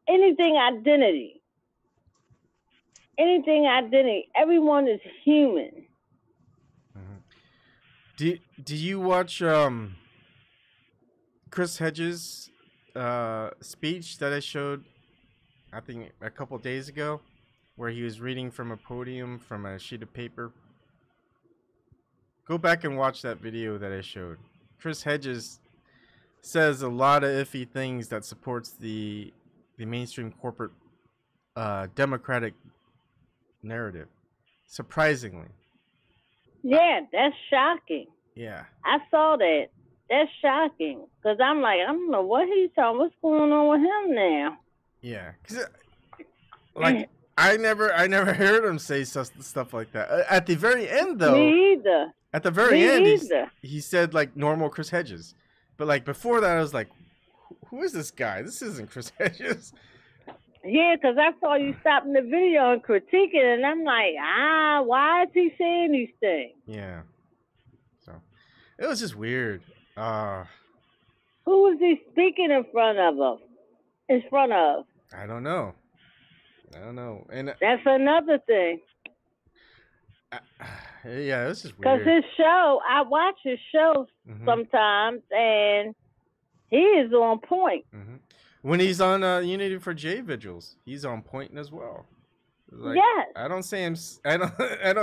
anything identity. Everyone is human. Do you watch Chris Hedges' speech that I showed, I think a couple days ago, where he was reading from a podium from a sheet of paper? Go back and watch that video that I showed. Chris Hedges says a lot of iffy things that supports the mainstream corporate democratic narrative. Surprisingly. Yeah, that's shocking. Yeah. I saw that. That's shocking. Because I'm like, I don't know what he's talking. What's going on with him now? Yeah. Because, like, I never heard him say stuff like that. At the very end, though. Me either. At the very end, he said, like, normal Chris Hedges. But, like, before that, I was like, who is this guy? This isn't Chris Hedges. Yeah, because I saw you stopping the video and critiquing, and I'm like, why is he saying these things? Yeah. So, it was just weird. Who was he speaking in front of? I don't know. And that's another thing. Yeah, it was just weird. Because his show, I watch his show sometimes, and he is on point. When he's on Unity for J vigils, he's on point as well. Like, yes. I don't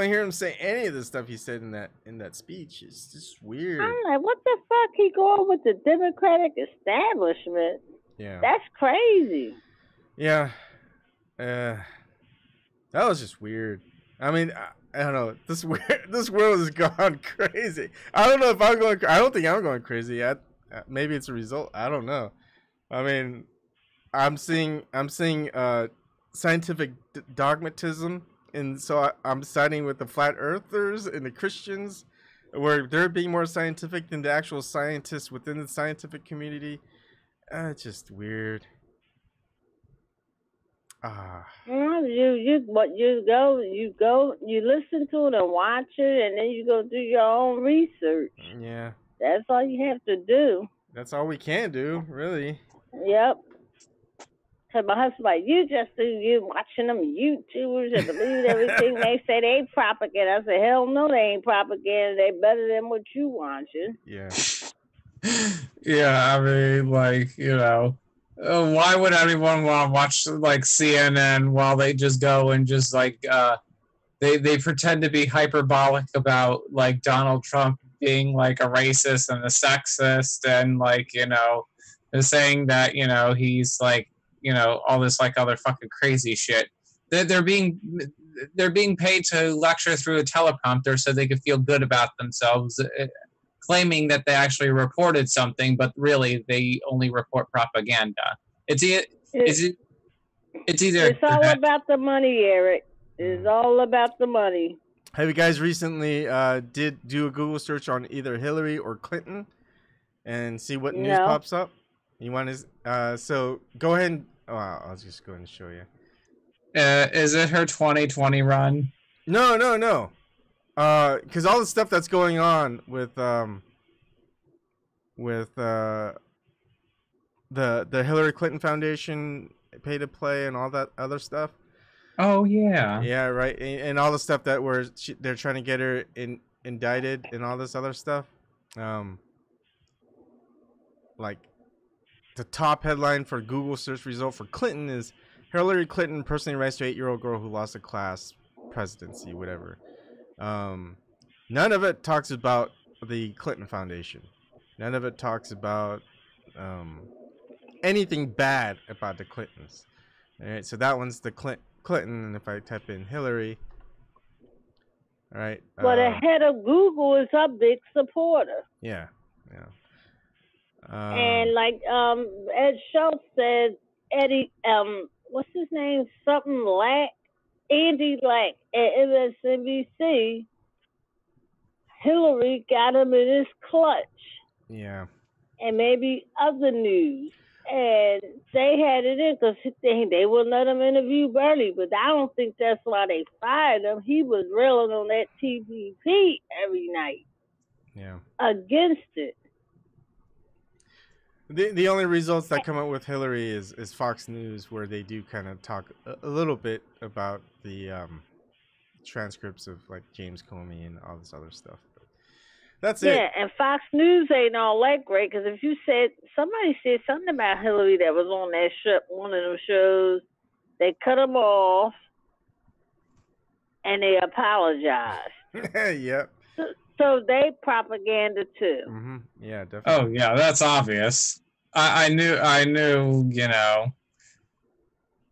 hear him say any of the stuff he said in that speech. It's just weird. I'm like, what the fuck? He going with the Democratic establishment? Yeah. That's crazy. Yeah. That was just weird. I mean, I don't know. This world has gone crazy. I don't know if I'm going. I don't think I'm going crazy. Maybe it's a result. I don't know. I mean, I'm seeing scientific dogmatism, and so I'm siding with the flat earthers and the Christians, where they're being more scientific than the actual scientists within the scientific community. It's just weird. You go, you listen to it and watch it, and then you go do your own research. Yeah. That's all you have to do. That's all we can do, really. Yep. Cause my husband's like, you watching them YouTubers and believe everything they say they propaganda. I said, hell no, they ain't propaganda. They better than what you watching. Yeah. Yeah, I mean, like, you know, why would anyone want to watch like CNN while they just go and just like they pretend to be hyperbolic about like Donald Trump being like a racist and a sexist, and like, you know, they're saying that, you know, he's like, you know, all this like other fucking crazy shit. They're being paid to lecture through a teleprompter so they could feel good about themselves, claiming that they actually reported something, but really they only report propaganda. It's either it's all about the money, Eric. It's all about the money. Have you guys recently did do a Google search on either Hillary or Clinton and see what news pops up? You want to so go ahead and I'll just go ahead and show you. Is it her 2020 run? No. Because all the stuff that's going on with the Hillary Clinton Foundation pay to play and all that other stuff. Oh yeah. Yeah, right. And all the stuff that they're trying to get her indicted and all this other stuff. Like the top headline for Google search result for Clinton is Hillary Clinton personally writes to 8-year-old girl who lost a class, presidency, whatever. None of it talks about the Clinton Foundation. None of it talks about anything bad about the Clintons. All right, so that one's the Clinton. And if I type in Hillary, all right. Well, the head of Google is a big supporter. Yeah. And like Ed Schultz said, Eddie, what's his name? Something Lack, Andy Lack at MSNBC. Hillary got him in his clutch. Yeah. And maybe other news. And they had it in because they wouldn't let him interview Bernie, but I don't think that's why they fired him. He was railing on that TPP every night. Yeah. Against it. The only results that come out with Hillary is Fox News, where they do kind of talk a little bit about the transcripts of like James Comey and all this other stuff. But that's it. Yeah, and Fox News ain't all that great because if you said somebody said something about Hillary that was on that show, one of them shows, they cut them off and they apologized. Yep. So they propaganda too. Mm-hmm. Yeah, definitely. Oh yeah, that's obvious. I knew. You know.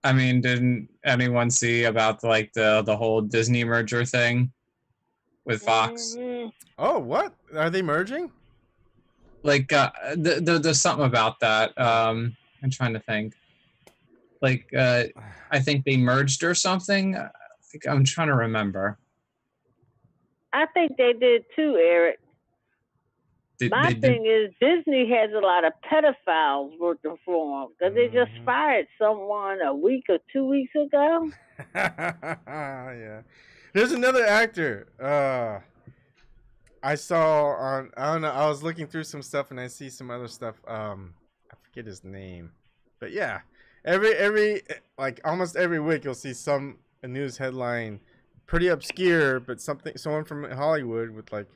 I mean, didn't anyone see about like the whole Disney merger thing with Fox? Mm-hmm. Oh, what are they merging? Like, there's something about that. I'm trying to think. Like, I think they merged or something. I'm trying to remember. I think they did too, Eric. My thing is Disney has a lot of pedophiles working for them because they just fired someone a week or 2 weeks ago. Yeah, there's another actor. I saw on, I don't know, I was looking through some stuff and I see some other stuff. I forget his name, but yeah, every like almost every week you'll see a news headline, pretty obscure, but someone from Hollywood with like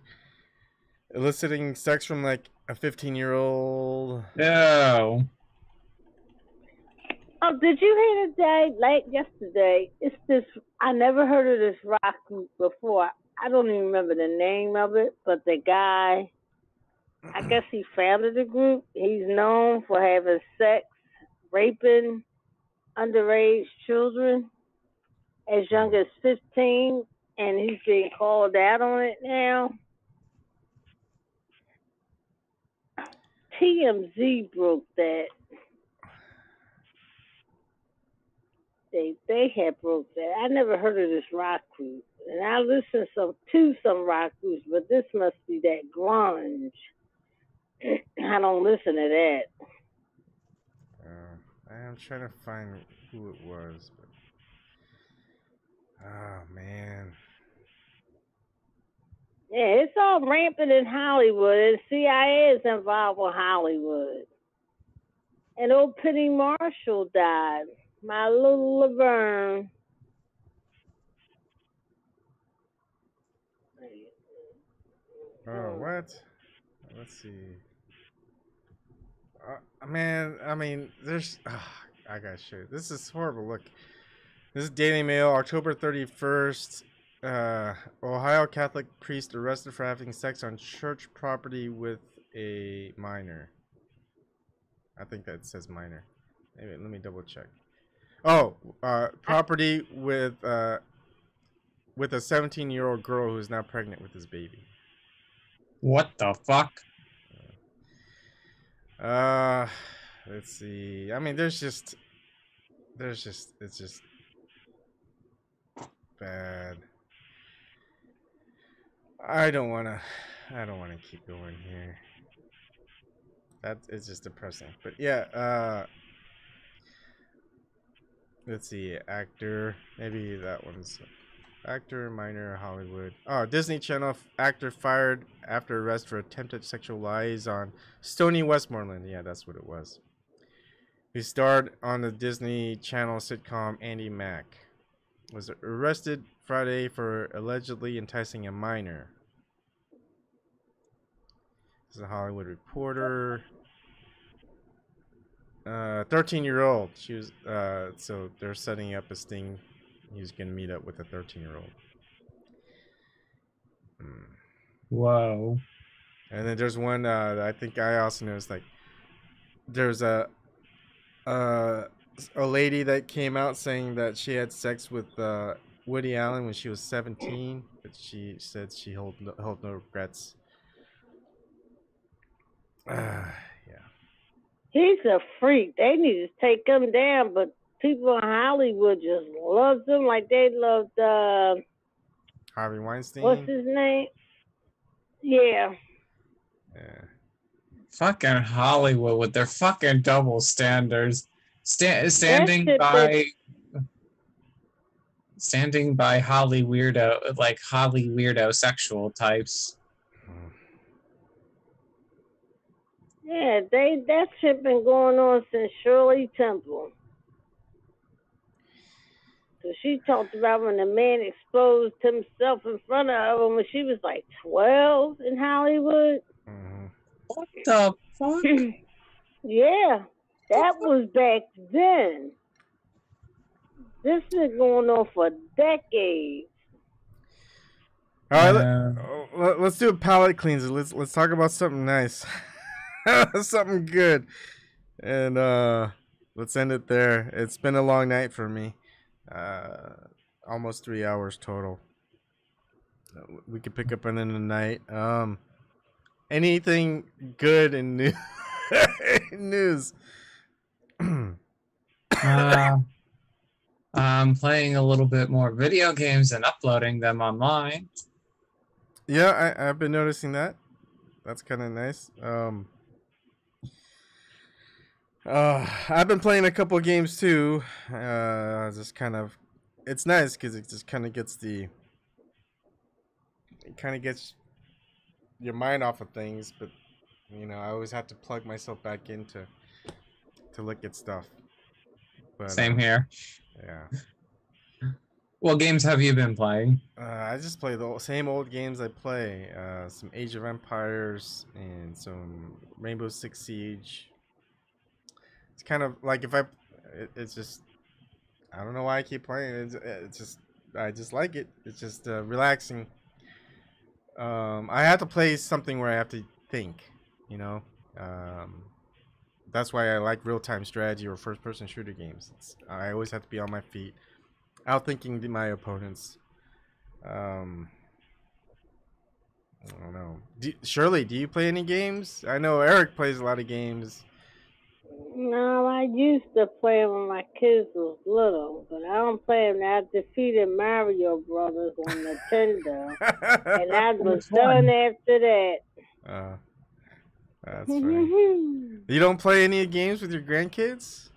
eliciting sex from like a 15-year-old. No. Oh, did you hear today, yesterday? It's this, I never heard of this rock group before. I don't even remember the name of it, but the guy, I guess he founded the group. He's known for having sex, raping underage children as young as 15, and he's being called out on it now. TMZ broke that. They had broke that. I never heard of this rock group. And I listen to some rock groups, but this must be that grunge. I don't listen to that. I'm trying to find who it was, but oh man. Yeah, it's all rampant in Hollywood, and CIA is involved with Hollywood. And old Penny Marshall died. My little Laverne. Oh, what? Let's see. Man, I mean, there's. I gotta show you. This is horrible. Look, this is Daily Mail, October 31st. Ohio Catholic priest arrested for having sex on church property with a minor. I think that says minor. Maybe, let me double check. Oh, property with a 17-year-old girl who is now pregnant with his baby. What the fuck? Let's see. I mean, it's just bad. I don't wanna keep going here. That is just depressing. But yeah, let's see, actor. Maybe that one's actor, minor, Hollywood. Oh, Disney Channel actor fired after arrest for attempted sexual lies on Stony Westmoreland. Yeah, that's what it was. He starred on the Disney Channel sitcom Andy Mack. Was arrested Friday for allegedly enticing a minor. This is a Hollywood Reporter. 13-year-old. She was. So they're setting up a sting. He's gonna meet up with a 13-year-old. Whoa. And then there's one. I think I also noticed. Like, there's a lady that came out saying that she had sex with Woody Allen when she was 17, but she said she held no regrets. Yeah. He's a freak. They need to take him down, but people in Hollywood just love him like they loved Harvey Weinstein. What's his name? Yeah. Yeah. Fucking Hollywood with their fucking double standards. Standing by Holly weirdo sexual types. Yeah, that shit been going on since Shirley Temple. So she talked about when the man exposed himself in front of her when she was like 12 in Hollywood. Mm-hmm. What the fuck? Yeah, that was back then. This is going on for decades. All right, let's do a palate cleanser. Let's talk about something nice, something good, and let's end it there. It's been a long night for me, almost 3 hours total. We could pick up another night. Anything good in news? I'm playing a little bit more video games and uploading them online. Yeah, I've been noticing that. That's kind of nice. I've been playing a couple games too. Just kind of, it's nice because it just kind of gets your mind off of things. But you know, I always have to plug myself back in to look at stuff. But, Same here. Yeah. What games have you been playing? I just play the same old games I play. Some Age of Empires and some Rainbow Six Siege. It's kind of like it's just, I don't know why I keep playing. It's just, I just like it. It's just relaxing. I have to play something where I have to think, you know. That's why I like real-time strategy or first-person shooter games. I always have to be on my feet, outthinking my opponents. I don't know. Shirley, do you play any games? I know Eric plays a lot of games. No, I used to play them when my kids was little, but I don't play them now. I defeated Mario Brothers on Nintendo, and I was done after that. That's funny. You don't play any games with your grandkids?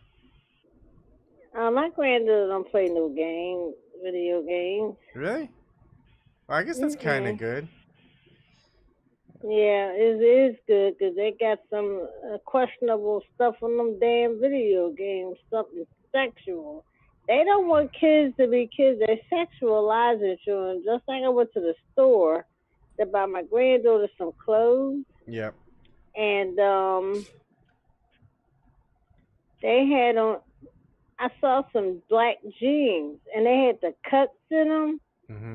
My granddaughter don't play no video games. Really? Well, I guess that's kind of good. Yeah, it is good because they got some questionable stuff on them damn video games, something sexual. They don't want kids to be kids. They're sexualizing children. Just like I went to the store to buy my granddaughter some clothes. Yep. And they had on, I saw some black jeans, and they had the cuts in them,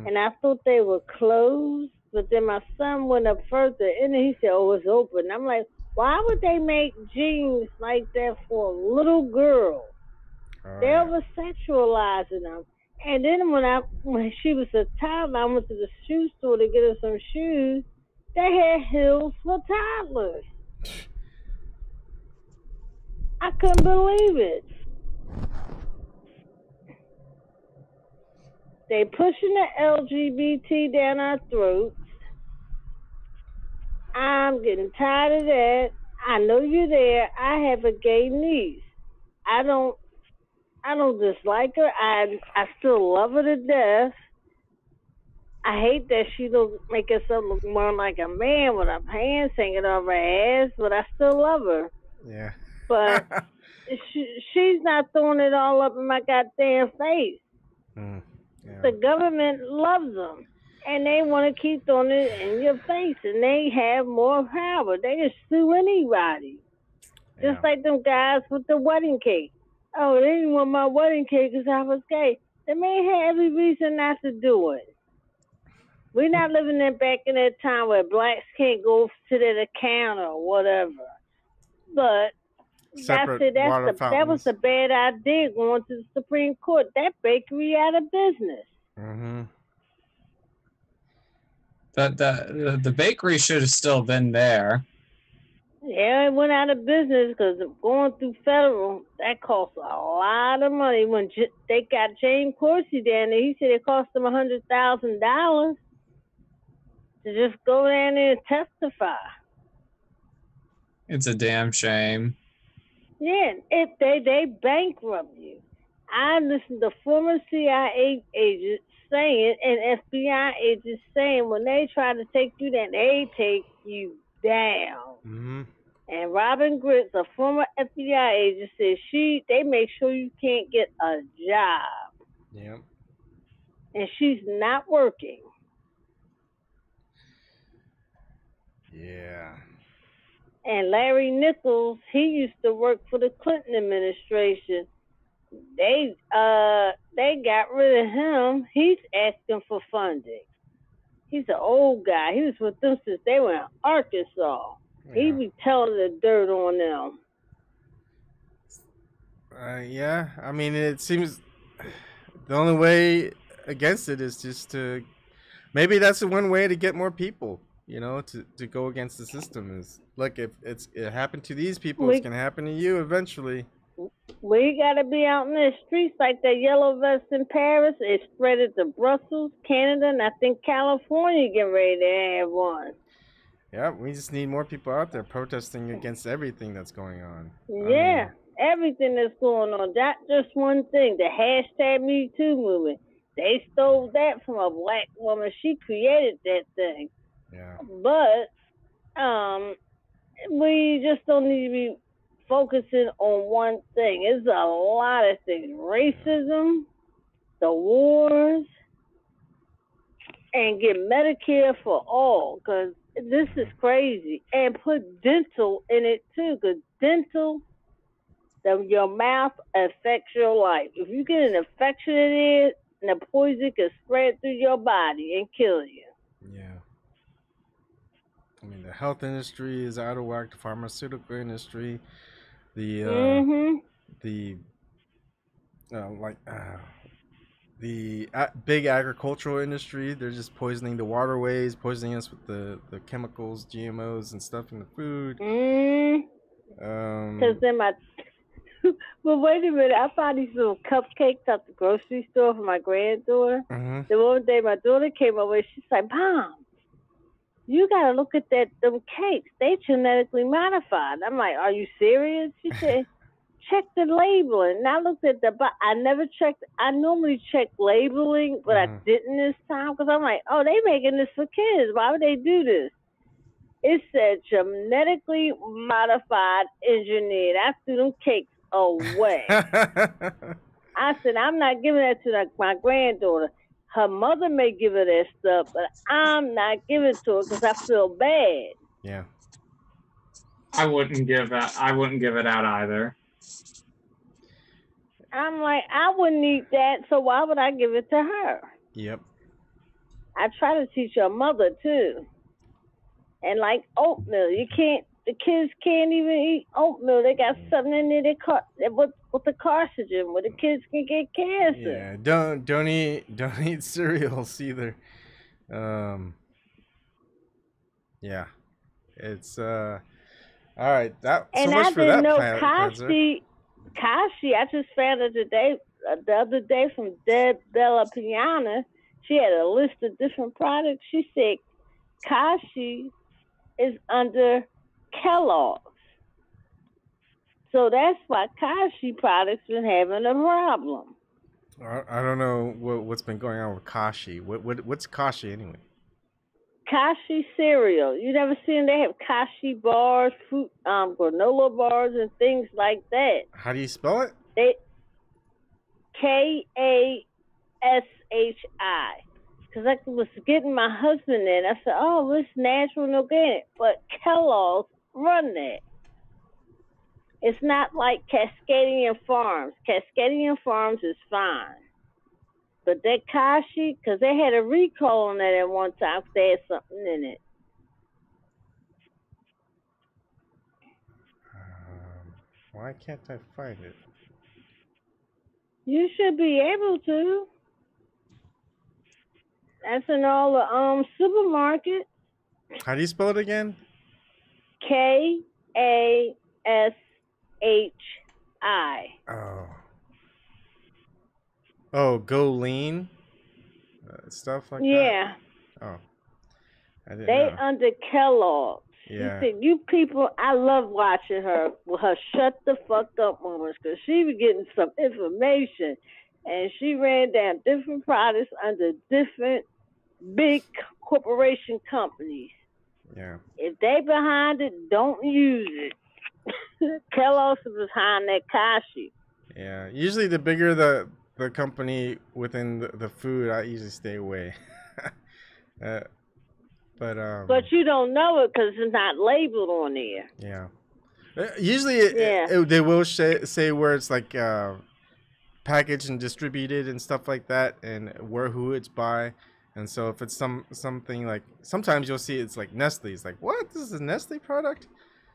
and I thought they were closed. But then my son went up further, and he said, "Oh, it's open." I'm like, why would they make jeans like that for a little girl? They were sexualizing them. And then when she was a toddler, I went to the shoe store to get her some shoes. They had heels for toddlers. I couldn't believe it. They pushing the LGBT down our throats. I'm getting tired of that. I know you're there. I have a gay niece. I don't dislike her. I still love her to death. I hate that she don't make herself look more like a man with her pants hanging off her ass, but I still love her. Yeah. But she's not throwing it all up in my goddamn face. Yeah. The government loves them, and they want to keep throwing it in your face, and they have more power. They just sue anybody. Just like them guys with the wedding cake. Oh, they didn't want my wedding cake because I was gay. They may have every reason not to do it. We're not living back in that time where blacks can't go to their account or whatever. But that was a bad idea going to the Supreme Court. That bakery out of business. The bakery should have still been there. Yeah, it went out of business because going through federal, that costs a lot of money. When they got James Corsi down there, he said it cost them $100,000 to just go down there and testify. It's a damn shame. Yeah, if they bankrupt you. I listened to former CIA agents saying and FBI agents saying when they try to take you down, they take you down. And Robin Grits, a former FBI agent, said they make sure you can't get a job. Yep. And she's not working. Yeah. And Larry Nichols, he used to work for the Clinton administration. They got rid of him. He's asking for funding. He's an old guy. He was with them since they were in Arkansas. Yeah. He be telling the dirt on them. Yeah. I mean, it seems the only way against it is just to. Maybe that's the one way to get more people. You know, to go against the system is look, if it happened to these people, it's gonna happen to you eventually. We gotta be out in the streets like that yellow vest in Paris. It spread it to Brussels, Canada, and I think California getting ready to have one. Yeah, we just need more people out there protesting against everything that's going on. Yeah, everything that's going on. Not just one thing. The hashtag Me Too movement. They stole that from a black woman. She created that thing. Yeah. But we just don't need to be focusing on one thing. It's a lot of things. Racism, the wars, and get Medicare for all, because this is crazy. And put dental in it too, because dental, your mouth affects your life. If you get an infection in it, and the poison can spread through your body and kill you. Yeah. I mean, the health industry is out of whack. The pharmaceutical industry, the big agricultural industry. They're just poisoning the waterways, poisoning us with the chemicals, GMOs, and stuff in the food. Because then but wait a minute, I found these little cupcakes at the grocery store for my granddaughter. The one day my daughter came over, she's like, Mom, you gotta look at them cakes. They genetically modified. I'm like, are you serious? She said, check the labeling. And I looked at I never checked. I normally check labeling, but I didn't this time because I'm like, oh, they making this for kids. Why would they do this? It said genetically modified, engineered. I threw them cakes away. I said, I'm not giving that to my granddaughter. Her mother may give her that stuff, but I'm not giving it to her because I feel bad. Yeah. I wouldn't give it out either. I'm like, I wouldn't eat that, so why would I give it to her? Yep. I try to teach her mother too. And like oatmeal, the kids can't even eat oatmeal. They got something in there with the carcinogen where the kids can get cancer. Yeah, don't eat cereals either. Yeah, it's all right. That and so much I for didn't that know Kashi. I just found out the other day from Deb Bella Piana. She had a list of different products. She said Kashi is under Kellogg's. So that's why Kashi products been having a problem. I don't know what's been going on with Kashi. What's Kashi anyway? Kashi cereal. You never seen they have Kashi bars, fruit, granola bars, and things like that. How do you spell it? Kashi. Because I was getting my husband in. I said, oh, it's natural and organic. But Kellogg's run that. It's not like Cascadian Farms. Cascadian Farms is fine. But that Kashi, because they had a recall on that at one time because they had something in it. Why can't I find it? You should be able to. That's in all the supermarkets. How do you spell it again? Kashi. Oh, go lean? Stuff like that? Yeah. Oh. I didn't They know. under Kellogg's. Yeah. She said, you people, I love watching her with her shut the fuck up moments because she was getting some information and she ran down different products under different big corporation companies. Yeah. If they behind it, don't use it. Kellogg's is behind that Kashi. Yeah. Usually, the bigger the company within the food, I usually stay away. uh, But you don't know it because it's not labeled on there. Yeah. Usually, they will say where it's like packaged and distributed and stuff like that, and who it's by. And so if it's something like, sometimes you'll see it's like Nestle. It's like, what? This is a Nestle product?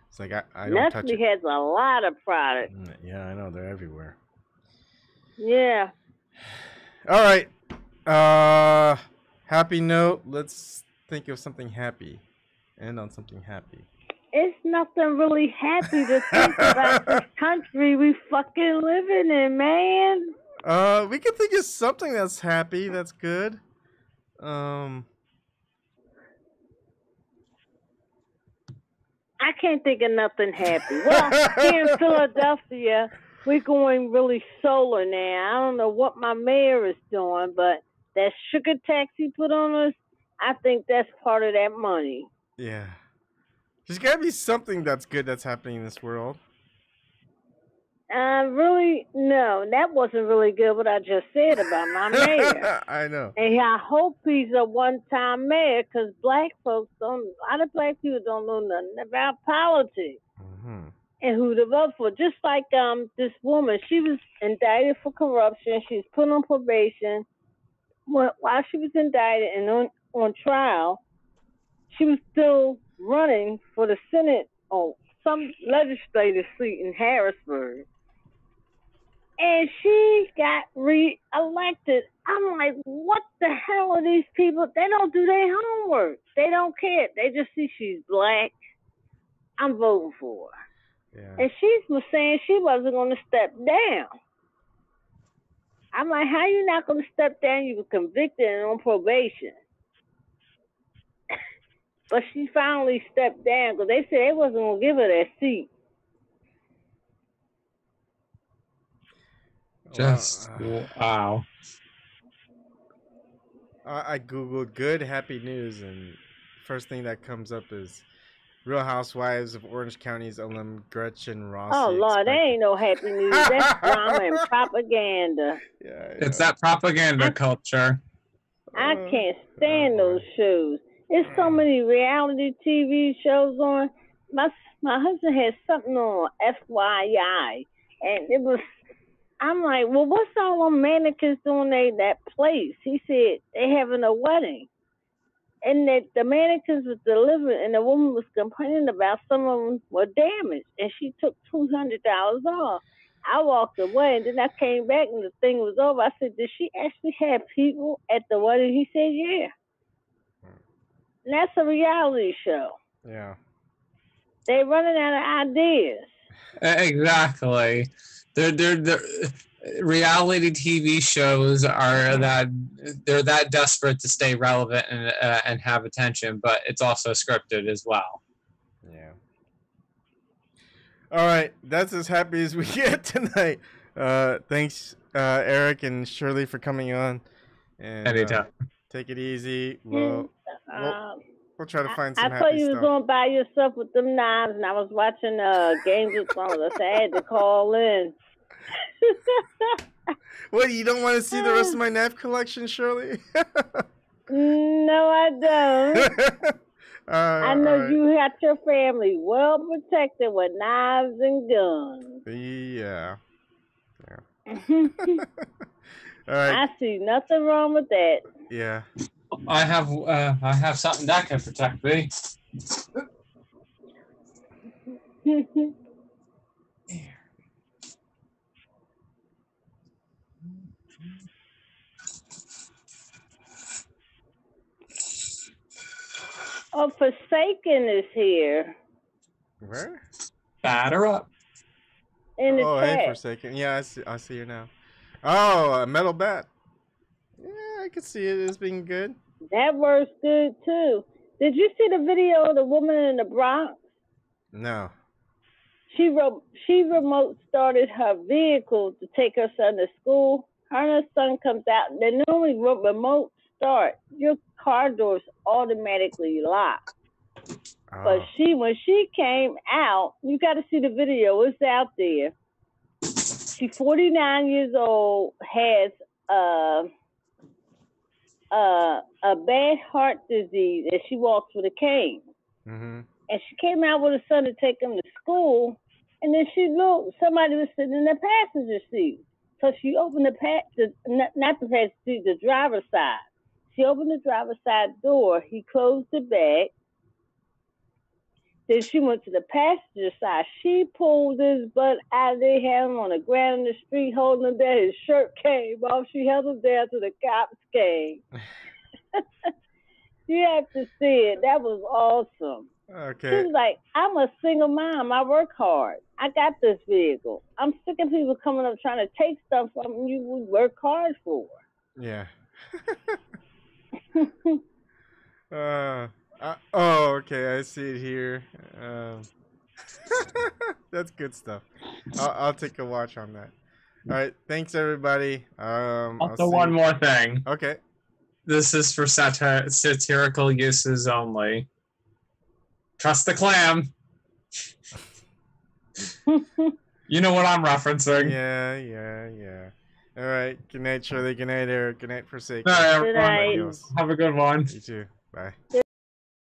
It's like I don't touch it. Nestle has a lot of products. Yeah, I know, they're everywhere. Yeah. All right. Happy note. Let's think of something happy. End on something happy. It's nothing really happy to think about this country we fucking living in, man. We can think of something that's happy. That's good. I can't think of nothing happy. Well, here in Philadelphia, we're going really solar now. I don't know what my mayor is doing, but that sugar tax he put on us, I think that's part of that money. Yeah. There's got to be something that's good that's happening in this world. Really, no, that wasn't really good what I just said about my mayor. I know. And I hope he's a one-time mayor because black folks a lot of black people don't know nothing about politics and who to vote for. Just like this woman, she was indicted for corruption. She was put on probation. While she was indicted and on trial, she was still running for the Senate on some legislative seat in Harrisburg. And she got re-elected. I'm like, what the hell are these people? They don't do their homework. They don't care. They just see she's black. I'm voting for her. Yeah. And she was saying she wasn't going to step down. I'm like, how you not going to step down? You were convicted and on probation. But she finally stepped down because they said they wasn't going to give her that seat. Just wow. I googled good happy news, and first thing that comes up is Real Housewives of Orange County's alum Gretchen Rossi. Oh Lord, that ain't no happy news. That's drama and propaganda. Yeah, it's that propaganda culture. I can't stand those shows. There's so many reality TV shows on. My husband had something on FYI, and it was. I'm like, well, what's all them mannequins doing that place? He said they having a wedding, and that the mannequins was delivered, and the woman was complaining about some of them were damaged, and she took $200 off. I walked away, and then I came back, and the thing was over. I said, did she actually have people at the wedding? He said, yeah. And that's a reality show. Yeah. They're running out of ideas. Exactly. They're reality TV shows are they're that desperate to stay relevant and have attention, but it's also scripted as well. Yeah. All right, that's as happy as we get tonight. Thanks, Eric and Shirley, for coming on. And anytime. Take it easy. We'll try to find some happy stuff. I thought you was going by yourself with them knives, and I was watching Games of Thrones. I had to call in. What, you don't want to see the rest of my knife collection, Shirley? No, I don't. I know you got your family well protected with knives and guns. Yeah. All right. I see nothing wrong with that. Yeah. I have something that can protect me. Oh, Forsaken is here. Where? Batter up. In the chat. Hey, Forsaken. Yeah, I see her now. Oh, a metal bat. Yeah, I can see it as being good. That works good too. Did you see the video of the woman in the Bronx? No. She remote started her vehicle to take her son to school. Her and her son comes out. They normally remote start. Your car doors automatically lock. But Oh. when she came out, you got to see the video. It's out there. She's 49 years old, has a bad heart disease, and she walks with a cane. Mm-hmm. And she came out with her son to take him to school, and then she looked. Somebody was sitting in the passenger seat, so she opened not the passenger seat, the driver's side. She opened the driver's side door. He closed the back. Then she went to the passenger side. She pulled his butt out of there, had him on the ground in the street, holding him there. His shirt came off. She held him there till the cops came. You have to see it. That was awesome. Okay. She was like, I'm a single mom. I work hard. I got this vehicle. I'm sick of people coming up trying to take stuff from you we work hard for. Yeah. Oh, okay. I see it here. That's good stuff. I'll take a watch on that. All right. Thanks, everybody. Also, one more thing. Okay. This is for satirical uses only. Trust the clam. You know what I'm referencing. Yeah. All right. Good night, Shirley. Good night, Eric. Good night, Forsaken. All right, Good everyone. night. Have a good one. You too. Bye.